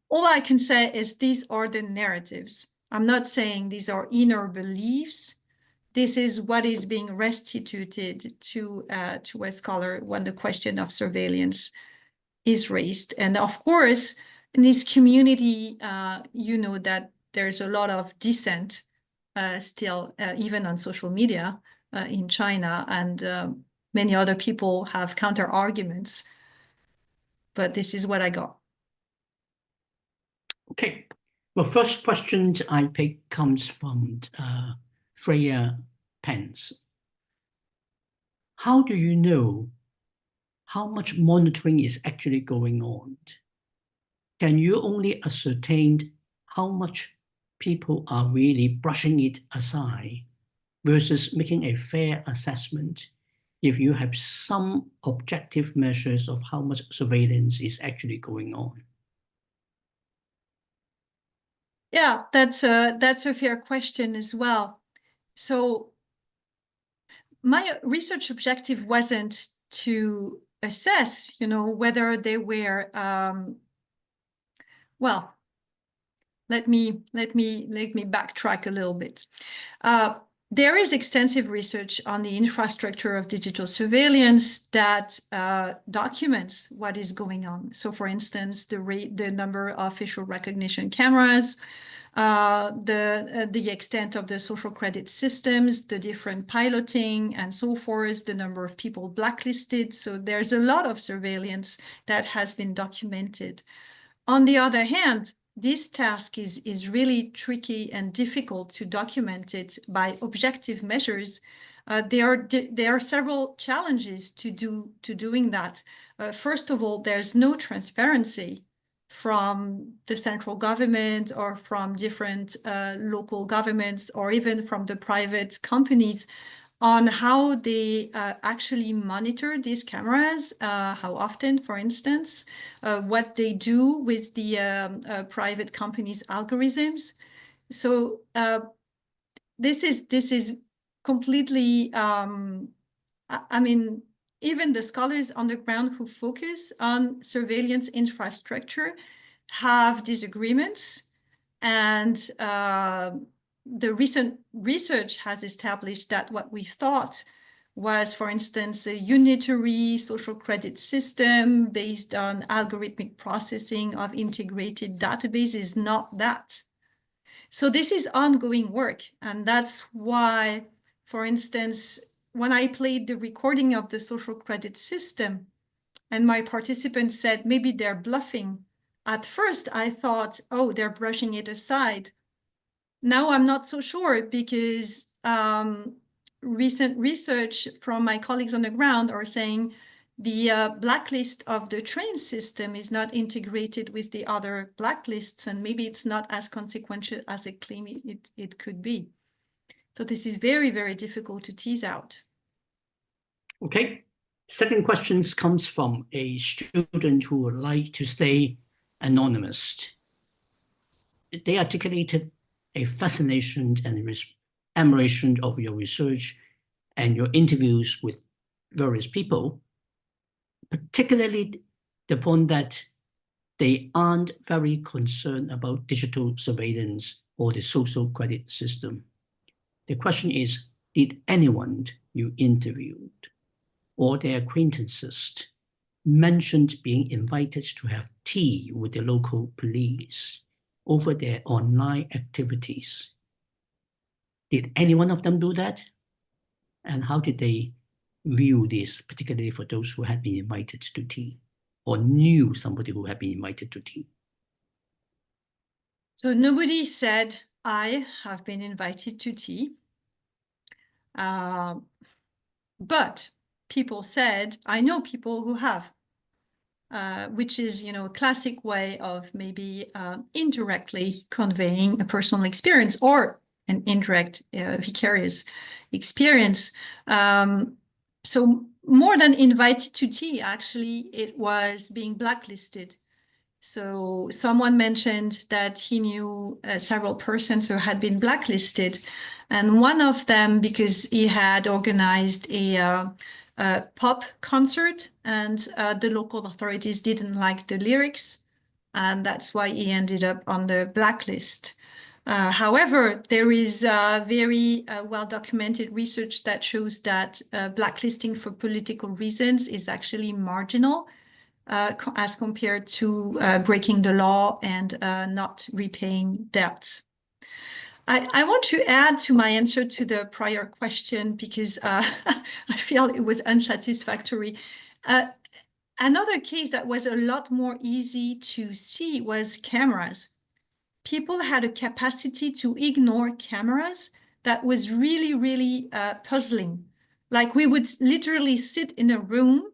all I can say is these are the narratives. I'm not saying these are inner beliefs. This is what is being restituted to a scholar when the question of surveillance is raised. And of course, in this community, that there's a lot of dissent still, even on social media in China, and many other people have counter arguments. But this is what I got. Okay. Well, first question I pick comes from Freya Pence. How do you know how much monitoring is actually going on? Can you only ascertain how much people are really brushing it aside versus making a fair assessment if you have some objective measures of how much surveillance is actually going on? Yeah, that's a fair question as well. So my research objective wasn't to assess, whether they were, well, let me backtrack a little bit. There is extensive research on the infrastructure of digital surveillance that documents what is going on. So, for instance, the number of facial recognition cameras, the extent of the social credit systems, the different piloting and so forth, the number of people blacklisted. So there's a lot of surveillance that has been documented. On the other hand, this task is really tricky and difficult to document it by objective measures. There are several challenges to doing that. First of all, there's no transparency from the central government or from different local governments or even from the private companies on how they actually monitor these cameras, how often, for instance, what they do with the private companies' algorithms. So this is completely, I mean, even the scholars on the ground who focus on surveillance infrastructure have disagreements, and the recent research has established that what we thought was, for instance, a unitary social credit system based on algorithmic processing of integrated databases is not that. So this is ongoing work, and that's why, for instance, when I played the recording of the social credit system and my participants said maybe they're bluffing, at first I thought, oh, they're brushing it aside. Now I'm not so sure, because recent research from my colleagues on the ground are saying the blacklist of the train system is not integrated with the other blacklists, and maybe it's not as consequential as they claim it could be. So this is very, very difficult to tease out. Okay. Second question comes from a student who would like to stay anonymous. They articulated a fascination and admiration of your research and your interviews with various people, particularly the point that they aren't very concerned about digital surveillance or the social credit system. The question is, did anyone you interviewed or their acquaintances mentioned being invited to have tea with the local police over their online activities? Did any one of them do that? And how did they view this, particularly for those who had been invited to tea or knew somebody who had been invited to tea? So nobody said, I have been invited to tea. But people said, I know people who have, which is, you know, a classic way of maybe indirectly conveying a personal experience or an indirect vicarious experience. So more than invited to tea, actually, it was being blacklisted. So someone mentioned that he knew several persons who had been blacklisted. And one of them, because he had organized a pop concert, and the local authorities didn't like the lyrics, and that's why he ended up on the blacklist. However, there is very well-documented research that shows that blacklisting for political reasons is actually marginal as compared to breaking the law and not repaying debts. I want to add to my answer to the prior question, because I feel it was unsatisfactory. Another case that was a lot more easy to see was cameras. People had a capacity to ignore cameras that was really, really puzzling. Like, we would literally sit in a room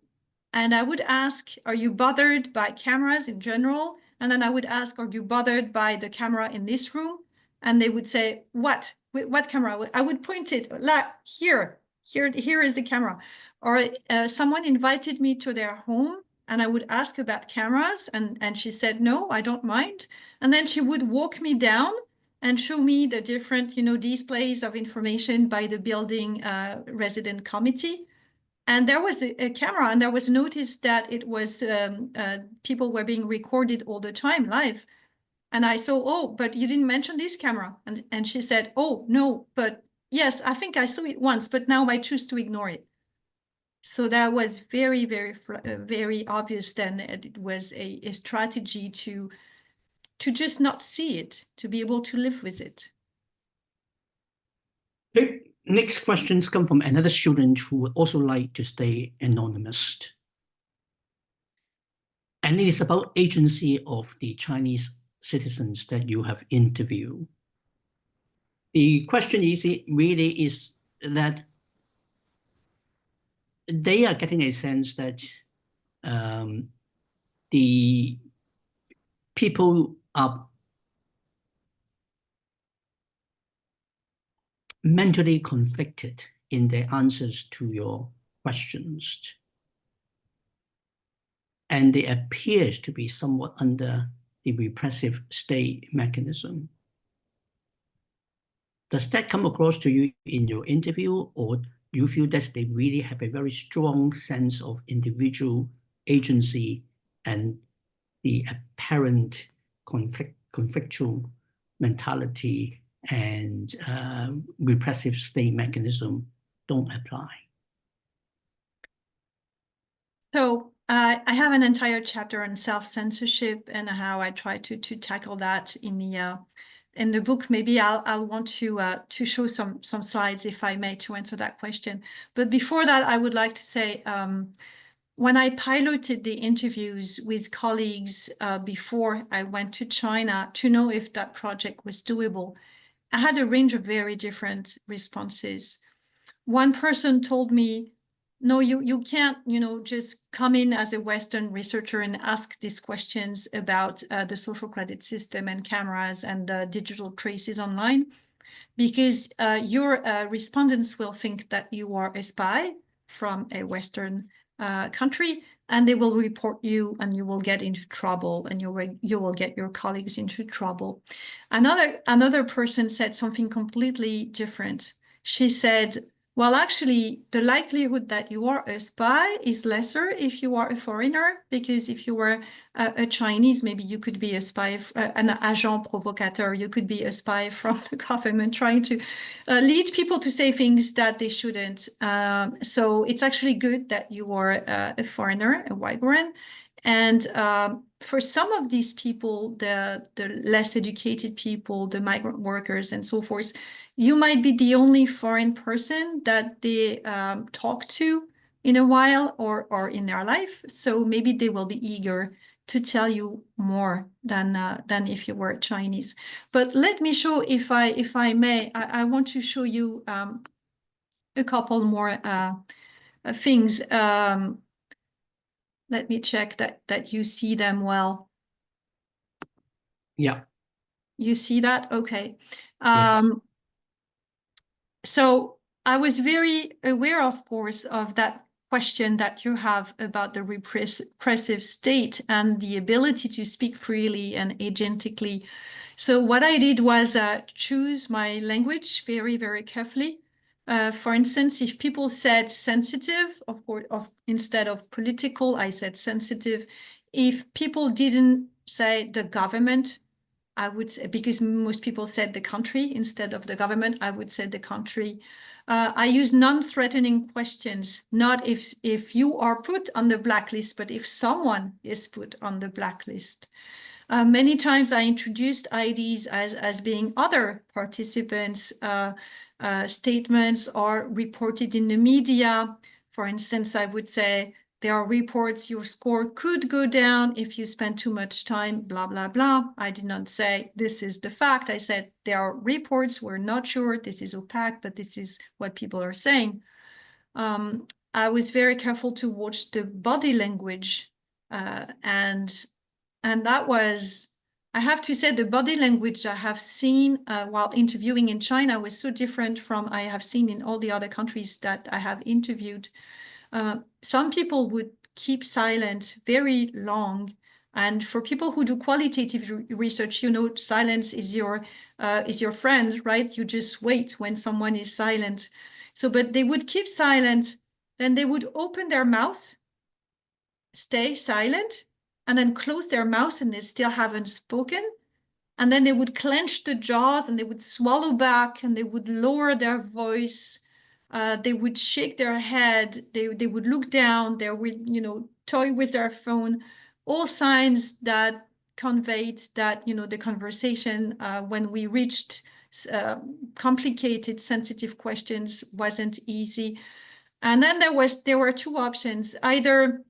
and I would ask, are you bothered by cameras in general? And then I would ask, are you bothered by the camera in this room? And they would say, what? What camera? I would point it, like, here is the camera. Or someone invited me to their home and I would ask about cameras, and she said, no, I don't mind. And then she would walk me down and show me the different, you know, displays of information by the building resident committee. And there was a camera, and there was notice that it was people were being recorded all the time live. And I saw, oh, but you didn't mention this camera. And she said, oh, no, but yes, I think I saw it once, but now I choose to ignore it. So that was very, very, very obvious then. It was a strategy to to just not see it, to be able to live with it. Okay. Next questions come from another student who would also like to stay anonymous. And it is about agency of the Chinese citizens that you have interviewed. The question is, it really is that they are getting a sense that the people are mentally conflicted in their answers to your questions. And they appear to be somewhat under the repressive state mechanism. Does that come across to you in your interview, or do you feel that they really have a very strong sense of individual agency and the apparent conflictual mentality and repressive state mechanism don't apply? So I have an entire chapter on self-censorship and how I try to tackle that in the book. Maybe I'll want to show some slides, if I may, to answer that question. But before that, I would like to say, when I piloted the interviews with colleagues before I went to China to know if that project was doable, I had a range of very different responses. One person told me, no, you can't, just come in as a Western researcher and ask these questions about the social credit system and cameras and digital traces online, because your respondents will think that you are a spy from a Western country, and they will report you, and you will get into trouble, and you will get your colleagues into trouble. Another person said something completely different. She said, well, actually, the likelihood that you are a spy is lesser if you are a foreigner, because if you were a Chinese, maybe you could be a spy, an agent provocateur. You could be a spy from the government trying to lead people to say things that they shouldn't. So it's actually good that you are a foreigner, a migrant. And for some of these people, the less educated people, the migrant workers and so forth, you might be the only foreign person that they talk to in a while or in their life. So maybe they will be eager to tell you more than if you were Chinese. But let me show, if I may, I want to show you a couple more things. Let me check that you see them well. Yeah. You see that? Okay. Yes. So I was very aware, of course, of that question that you have about the repressive state and the ability to speak freely and agentically. So what I did was choose my language very, very carefully. For instance, if people said sensitive, of course, instead of political, I said sensitive. If people didn't say the government, I would say, because most people said the country instead of the government, I would say the country. I use non-threatening questions, not if you are put on the blacklist, but if someone is put on the blacklist. Many times I introduced IDs as being other participants' statements or reported in the media. For instance, I would say, there are reports your score could go down if you spend too much time, blah, blah, blah. I did not say this is the fact. I said there are reports, we're not sure, this is opaque, but this is what people are saying. I was very careful to watch the body language. And that was, I have to say, the body language I have seen while interviewing in China was so different from I have seen in all the other countries that I have interviewed. Some people would keep silent very long. And for people who do qualitative research, silence is your friend, right? You just wait when someone is silent. So, but they would keep silent, then they would open their mouth, stay silent, and then close their mouth, and they still haven't spoken. And then they would clench the jaws, and they would swallow back, and they would lower their voice. They would shake their head, they would look down, they would, toy with their phone, all signs that conveyed that, the conversation, when we reached complicated, sensitive questions, wasn't easy. And then there were two options. Either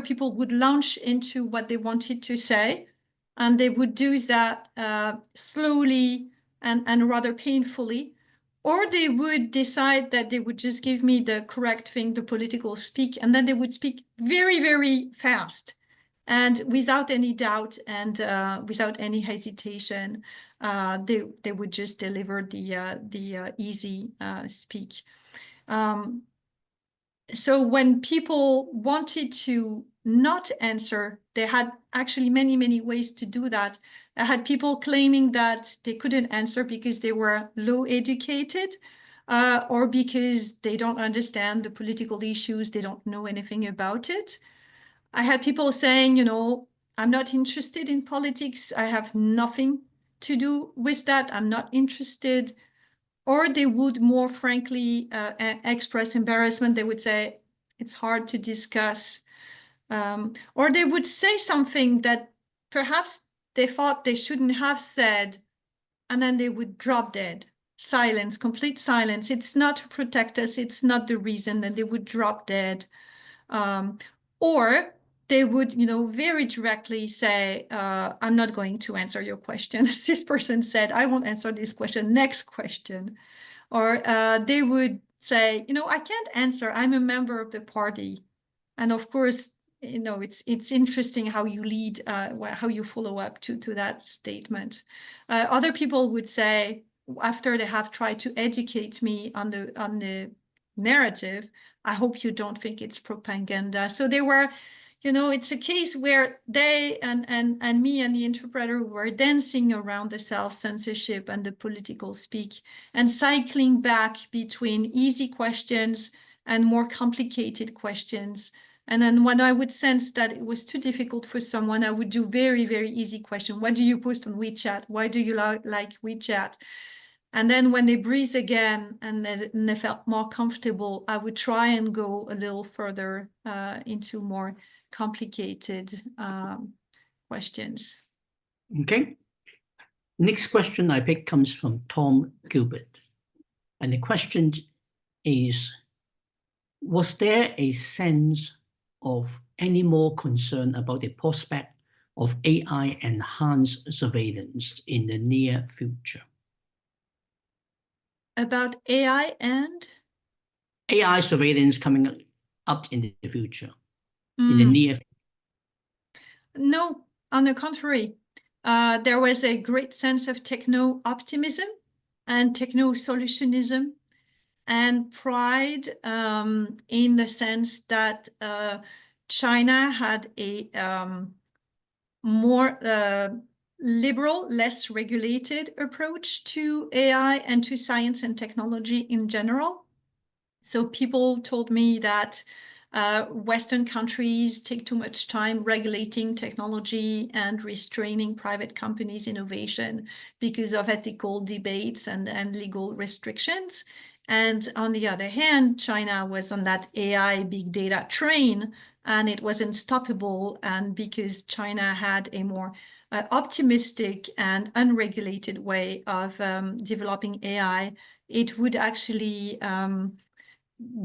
people would launch into what they wanted to say, and they would do that slowly and rather painfully, or they would decide that they would just give me the correct thing, the political speak, and then they would speak very, very fast and without any doubt and without any hesitation. They would just deliver the easy speak. So when people wanted to not answer, they had actually many, many ways to do that. I had people claiming that they couldn't answer because they were low educated, or because they don't understand the political issues, they don't know anything about it. I had people saying, I'm not interested in politics, I have nothing to do with that, I'm not interested. Or they would more frankly express embarrassment. They would say, it's hard to discuss. Or they would say something that perhaps they thought they shouldn't have said, and then they would drop dead. Silence, complete silence. It's not to protect us. It's not the reason. And they would drop dead. Or they would, very directly say, I'm not going to answer your question. This person said, I won't answer this question. Next question. Or they would say, I can't answer. I'm a member of the party. And of course, it's interesting how you lead, how you follow up to that statement. Other people would say, after they have tried to educate me on the narrative, I hope you don't think it's propaganda. So they were, it's a case where they and me and the interpreter were dancing around the self-censorship and the political speak and cycling back between easy questions and more complicated questions. And then when I would sense that it was too difficult for someone, I would do very, very easy question. What do you post on WeChat? Why do you like WeChat? And then when they breathe again and they felt more comfortable, I would try and go a little further into more complicated questions. Okay. Next question I picked comes from Tom Gilbert. And the question is, was there a sense of any more concern about the prospect of AI-enhanced surveillance in the near future? About AI and? AI surveillance coming up in the future, in the near future. No, on the contrary. There was a great sense of techno-optimism and techno-solutionism and pride in the sense that China had a more liberal, less regulated approach to AI and to science and technology in general. So people told me that Western countries take too much time regulating technology and restraining private companies' innovation because of ethical debates and legal restrictions. And on the other hand, China was on that AI big data train, and it was unstoppable. And because China had a more optimistic and unregulated way of developing AI, it would actually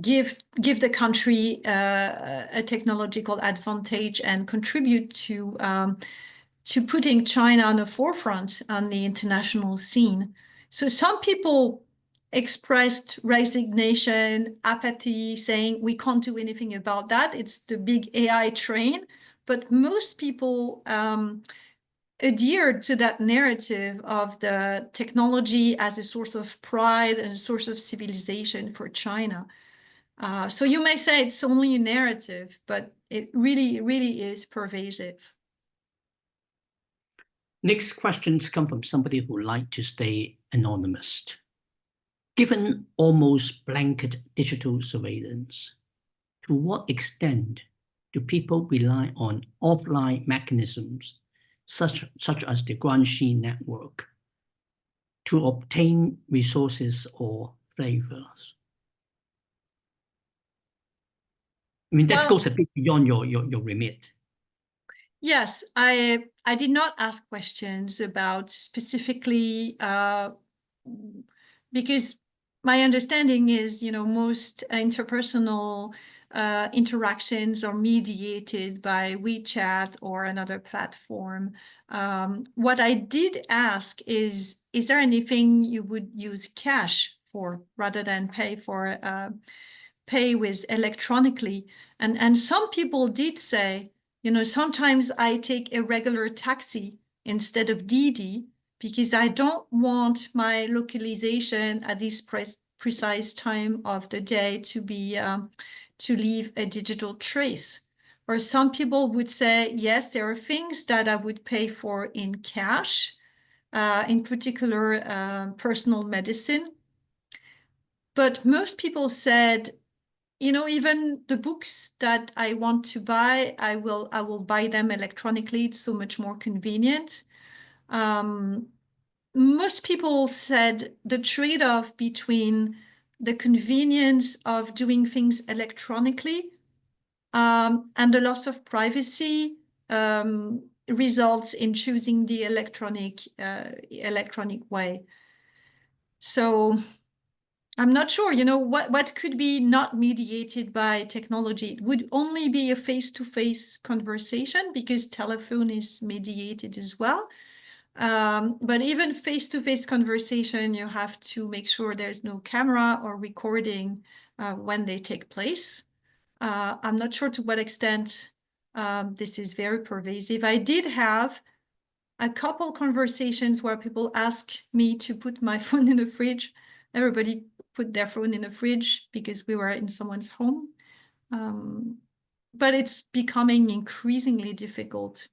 give the country a technological advantage and contribute to putting China on the forefront on the international scene. So some people expressed resignation, apathy, saying we can't do anything about that. It's the big AI train. But most people adhered to that narrative of the technology as a source of pride and a source of civilization for China. So you may say it's only a narrative, but it really, really is pervasive. Next questions come from somebody who would like to stay anonymous. Given almost blanket digital surveillance, to what extent do people rely on offline mechanisms such as the Guanxi network to obtain resources or flavors? I mean, this goes a bit beyond your remit. Yes, I did not ask questions about specifically because my understanding is, most interpersonal interactions are mediated by WeChat or another platform. What I did ask is there anything you would use cash for rather than pay with electronically? And some people did say, sometimes I take a regular taxi instead of Didi because I don't want my localization at this precise time of the day to be to leave a digital trace. Or some people would say, yes, there are things that I would pay for in cash, in particular personal medicine. But most people said, even the books that I want to buy, I will buy them electronically. It's so much more convenient. Most people said the trade-off between the convenience of doing things electronically and the loss of privacy results in choosing the electronic way. So I'm not sure, what could be not mediated by technology. It would only be a face-to-face conversation because telephone is mediated as well. But even face-to-face conversation, you have to make sure there's no camera or recording when they take place. I'm not sure to what extent this is very pervasive. I did have a couple conversations where people ask me to put my phone in the fridge. Everybody put their phone in the fridge because we were in someone's home. But it's becoming increasingly difficult,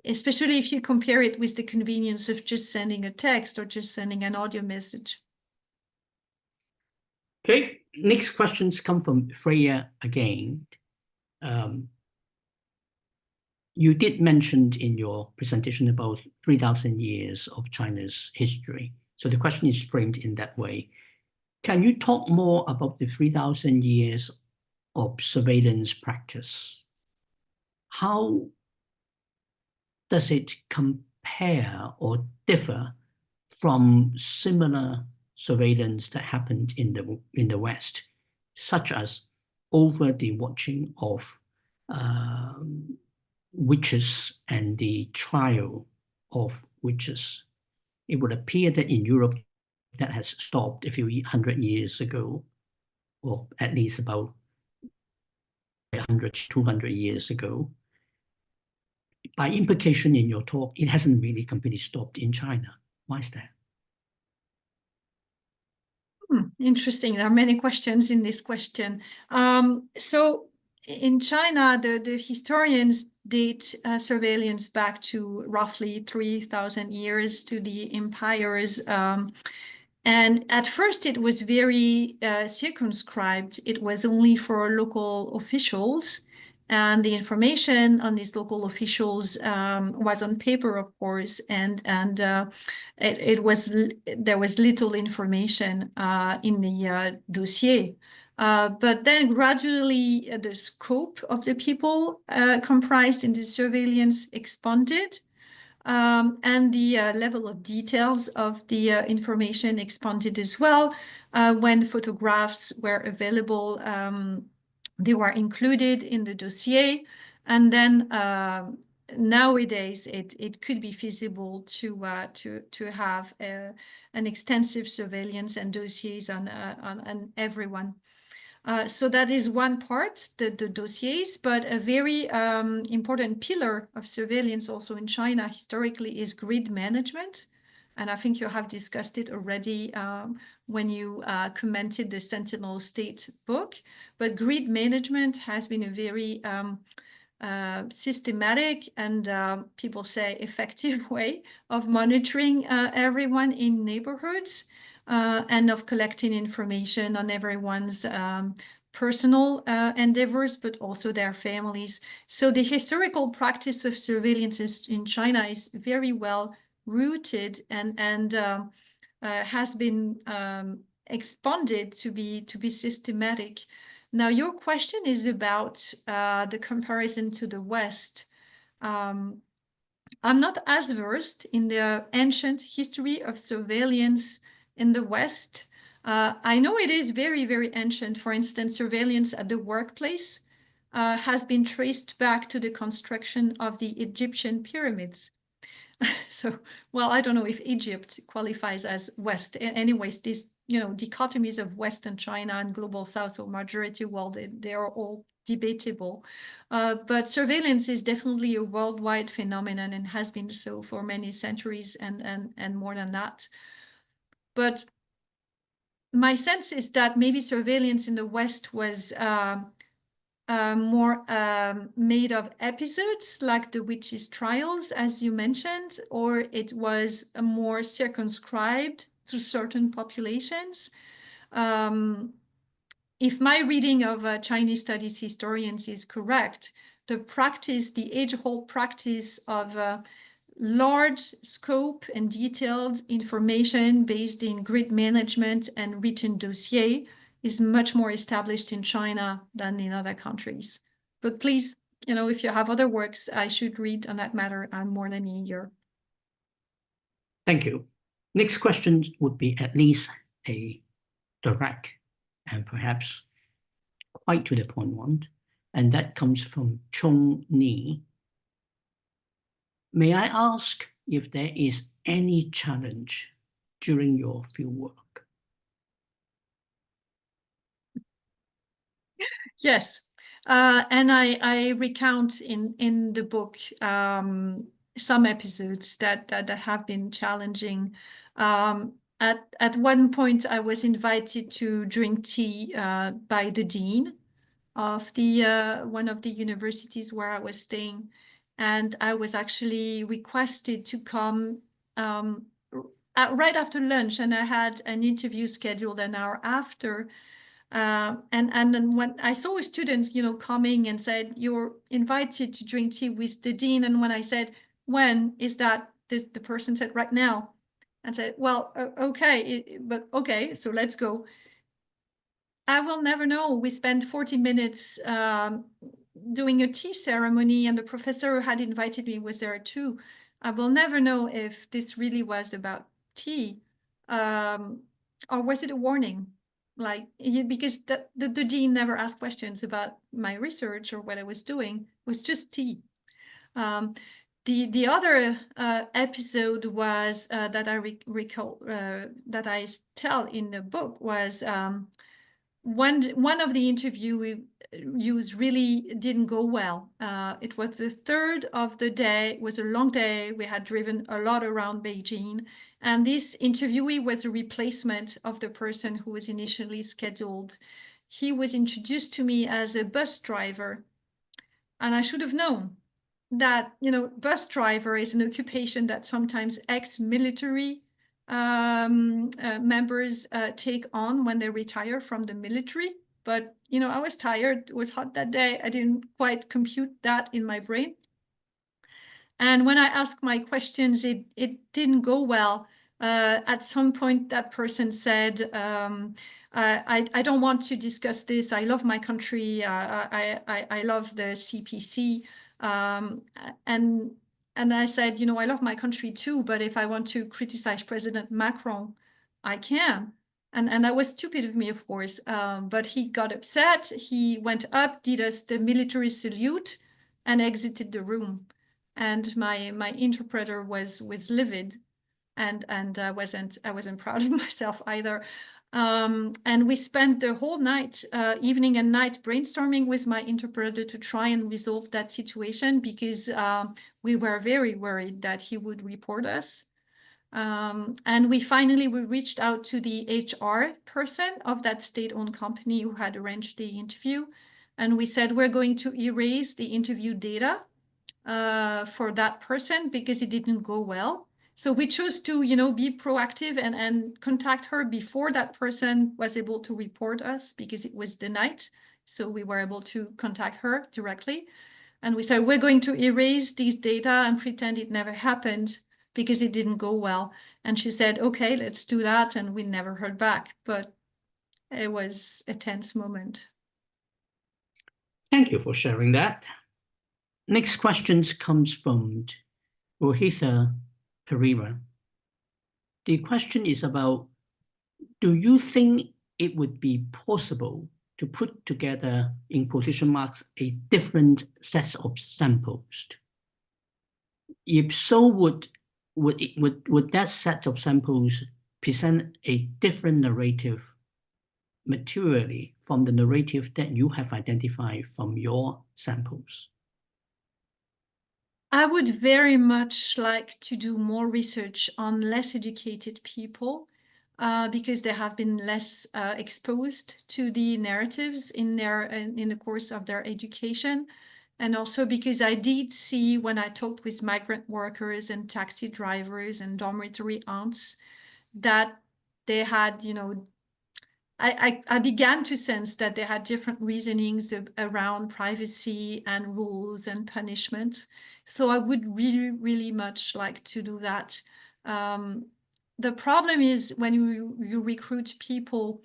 especially if you compare it with the convenience of just sending a text or just sending an audio message. Okay, next questions come from Freya again. You did mention in your presentation about 3,000 years of China's history. So the question is framed in that way. Can you talk more about the 3,000 years of surveillance practice? How does it compare or differ from similar surveillance that happened in the West, such as over the watching of witches and the trial of witches? It would appear that in Europe that has stopped a few hundred years ago, or at least about 100, 200 years ago. By implication in your talk, it hasn't really completely stopped in China. Why is that? Interesting. There are many questions in this question. So in China, the historians date surveillance back to roughly 3,000 years to the empires. And at first, it was very circumscribed. It was only for local officials. And the information on these local officials was on paper, of course, and there was little information in the dossier. But then gradually, the scope of the people comprised in the surveillance expanded. And the level of details of the information expanded as well. When photographs were available, they were included in the dossier. And then nowadays, it could be feasible to have an extensive surveillance and dossiers on everyone. So that is one part, the dossiers, but a very important pillar of surveillance also in China historically is grid management. And I think you have discussed it already when you commented the Sentinel State book. But grid management has been a very systematic and people say effective way of monitoring everyone in neighborhoods. And of collecting information on everyone's personal endeavors, but also their families. So the historical practice of surveillance in China is very well rooted and has been expanded to be systematic. Now, your question is about the comparison to the West. I'm not as versed in the ancient history of surveillance in the West. I know it is very, very ancient. For instance, surveillance at the workplace has been traced back to the construction of the Egyptian pyramids. So, well, I don't know if Egypt qualifies as West. Anyways, these, dichotomies of West and China and global South or majority world, they are all debatable. But surveillance is definitely a worldwide phenomenon and has been so for many centuries and more than that. But my sense is that maybe surveillance in the West was more made of episodes like the witches' trials, as you mentioned, or it was more circumscribed to certain populations. If my reading of Chinese studies historians is correct, the age-old practice of large scope and detailed information based in grid management and written dossier is much more established in China than in other countries. But please, if you have other works I should read on that matter, I'm more than eager. Thank you. Next question would be at least a direct and perhaps quite to the point one, and that comes from Chung Ni. May I ask if there is any challenge during your fieldwork? Yes, and I recount in the book some episodes that have been challenging. At one point, I was invited to drink tea by the dean of one of the universities where I was staying, and I was actually requested to come right after lunch, and I had an interview scheduled an hour after. And then when I saw a student, coming and said, "You're invited to drink tea with the dean," and when I said, "When is that?" the person said, "Right now." And said, "Well, okay, but okay, so let's go." I will never know. We spent 40 minutes doing a tea ceremony, and the professor who had invited me was there too. I will never know if this really was about tea, or was it a warning? Because the dean never asked questions about my research or what I was doing. It was just tea. The other episode was that I recall that I tell in the book was one of the interviews really didn't go well. It was the third of the day. It was a long day. We had driven a lot around Beijing. And this interviewee was a replacement of the person who was initially scheduled. He was introduced to me as a bus driver. And I should have known that, bus driver is an occupation that sometimes ex-military members take on when they retire from the military. But, I was tired. It was hot that day. I didn't quite compute that in my brain. And when I asked my questions, it didn't go well. At some point, that person said, I don't want to discuss this. I love my country. I love the CPC. And I said, I love my country too, but if I want to criticize President Macron, I can. And that was stupid of me, of course. But he got upset. He went up, did us the military salute, and exited the room. And my interpreter was livid, and I wasn't proud of myself either. And we spent the whole night, evening and night, brainstorming with my interpreter to try and resolve that situation, because we were very worried that he would report us. And we reached out to the HR person of that state-owned company who had arranged the interview. And we said, we're going to erase the interview data for that person because it didn't go well. So we chose to, be proactive and contact her before that person was able to report us, because it was the night. So we were able to contact her directly. And we said, we're going to erase these data and pretend it never happened because it didn't go well. And she said, okay, let's do that. And we never heard back, but it was a tense moment. Thank you for sharing that. Next questions comes from Rohitha Pereira. The question is about, do you think it would be possible to put together, in quotation marks, a different set of samples? If so, would that set of samples present a different narrative materially from the narrative that you have identified from your samples? I would very much like to do more research on less educated people because they have been less exposed to the narratives in the course of their education. And also because I did see, when I talked with migrant workers and taxi drivers and dormitory aunts, that they had, you know, I began to sense that they had different reasonings around privacy and rules and punishment. So I would really, really much like to do that. The problem is when you recruit people,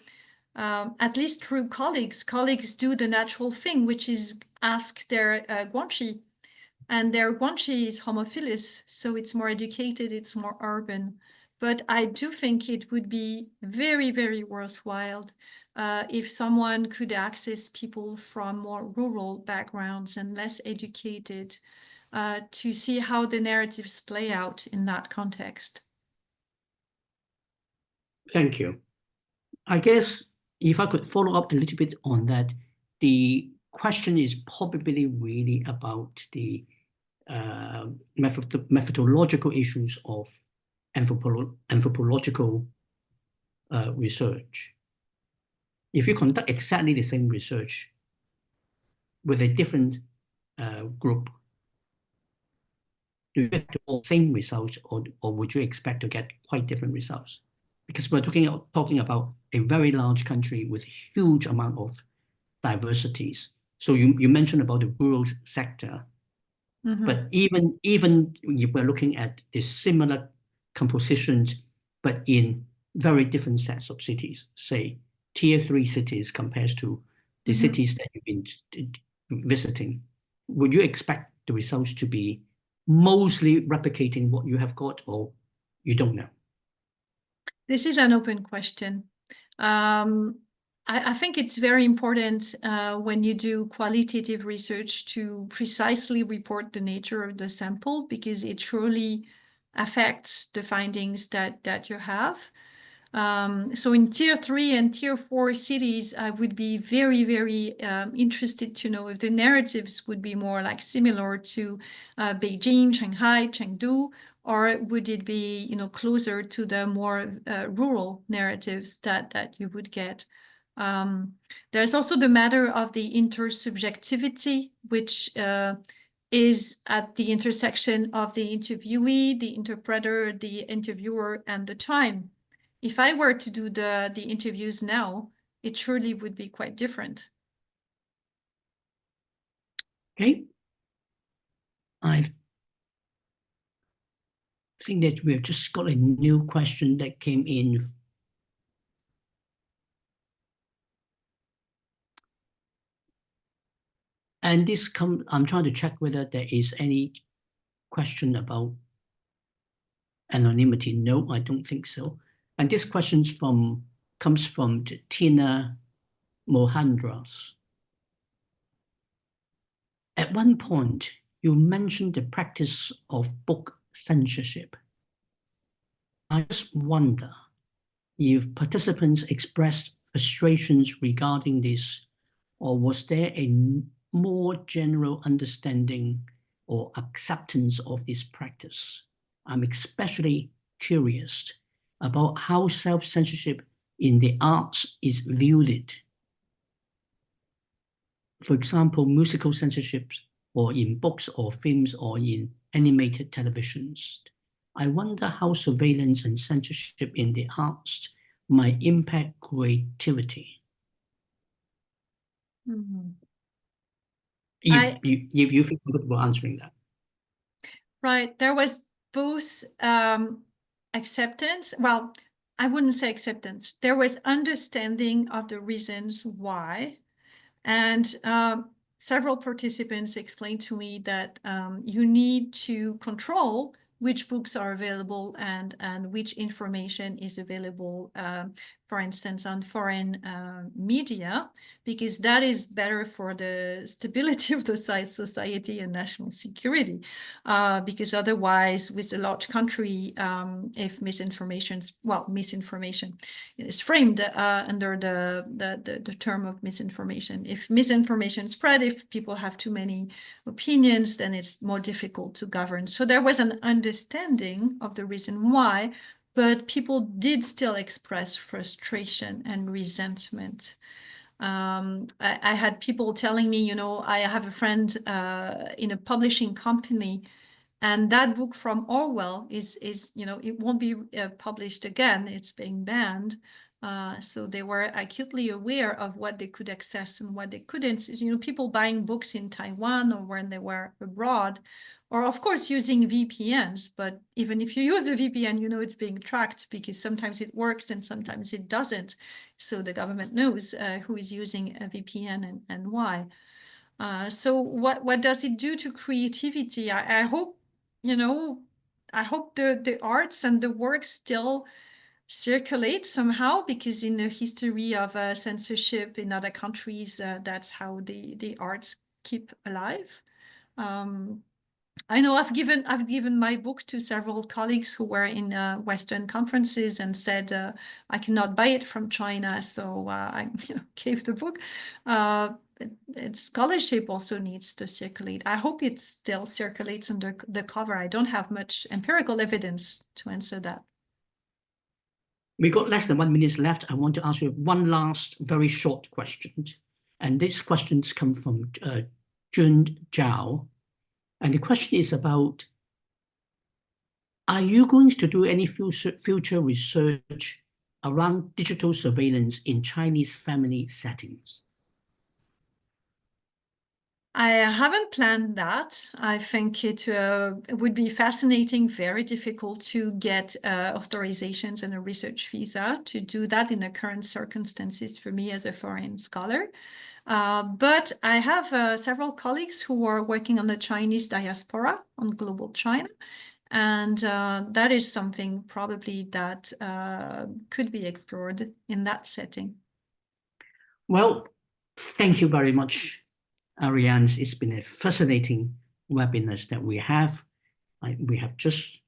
at least through colleagues do the natural thing, which is ask their guanxi. And their guanxi is homophilous, so it's more educated, it's more urban. But I do think it would be very, very worthwhile if someone could access people from more rural backgrounds and less educated to see how the narratives play out in that context. Thank you. I guess if I could follow up a little bit on that, the question is probably really about the methodological issues of anthropological research. If you conduct exactly the same research with a different group, do you get the same results, or would you expect to get quite different results? Because we're talking about a very large country with huge amount of diversities. So you mentioned about the rural sector, but even if we're looking at the similar compositions, but in very different sets of cities, say tier 3 cities compared to the cities that you've been visiting, would you expect the results to be mostly replicating what you have got, or you don't know? This is an open question. I think it's very important when you do qualitative research to precisely report the nature of the sample, because it surely affects the findings that you have. So in tier 3 and tier 4 cities, I would be very, very interested to know if the narratives would be more like similar to Beijing, Shanghai, Chengdu, or would it be, you know, closer to the more rural narratives that you would get. There's also the matter of the intersubjectivity, which is at the intersection of the interviewee, the interpreter, the interviewer, and the time. If I were to do the interviews now, it surely would be quite different. Okay. I think that we've just got a new question that came in. And this I'm trying to check whether there is any question about anonymity. No, I don't think so. And this question comes from Tina Mohandras. At one point, you mentioned the practice of book censorship. I just wonder if participants expressed frustrations regarding this, or was there a more general understanding or acceptance of this practice? I'm especially curious about how self-censorship in the arts is viewed. For example, musical censorship, or in books or films or in animated televisions. I wonder how surveillance and censorship in the arts might impact creativity. If you feel comfortable answering that. Right. There was both acceptance. Well, I wouldn't say acceptance. There was understanding of the reasons why. And several participants explained to me that you need to control which books are available and which information is available, for instance, on foreign media, because that is better for the stability of the society and national security. Because otherwise, with a large country, if misinformation is framed under the term of misinformation. If misinformation spread, if people have too many opinions, then it's more difficult to govern. So there was an understanding of the reason why, but people did still express frustration and resentment. I had people telling me, you know, I have a friend in a publishing company, and that book from Orwell is you know, it won't be published again. It's being banned. So they were acutely aware of what they could access and what they couldn't. You know, people buying books in Taiwan or when they were abroad, or of course using VPNs. But even if you use a VPN, you know it's being tracked because sometimes it works and sometimes it doesn't. So the government knows who is using a VPN and why. So what does it do to creativity? I hope, you know, I hope the arts and the works still circulate somehow, because in the history of censorship in other countries, that's how the arts keep alive. I know I've given my book to several colleagues who were in Western conferences and said I cannot buy it from China, so I gave the book. Its scholarship also needs to circulate. I hope it still circulates under the cover. I don't have much empirical evidence to answer that. We got less than 1 minute left. I want to ask you one last very short question. And these questions come from Jun Zhao. And the question is about, are you going to do any future research around digital surveillance in Chinese family settings? I haven't planned that. I think it would be fascinating, very difficult to get authorizations and a research visa to do that in the current circumstances for me as a foreign scholar. But I have several colleagues who are working on the Chinese diaspora, on global China. And that is something probably that could be explored in that setting. Well, thank you very much, Ariane. It's been a fascinating webinar that we have. We have just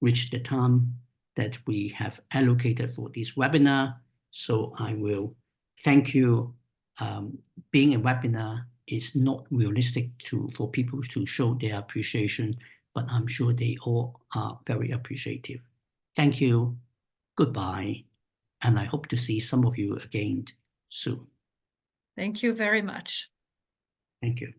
reached the time that we have allocated for this webinar. So I will thank you. Being a webinar is not realistic for people to show their appreciation, but I'm sure they all are very appreciative. Thank you. Goodbye. And I hope to see some of you again soon. Thank you very much. Thank you.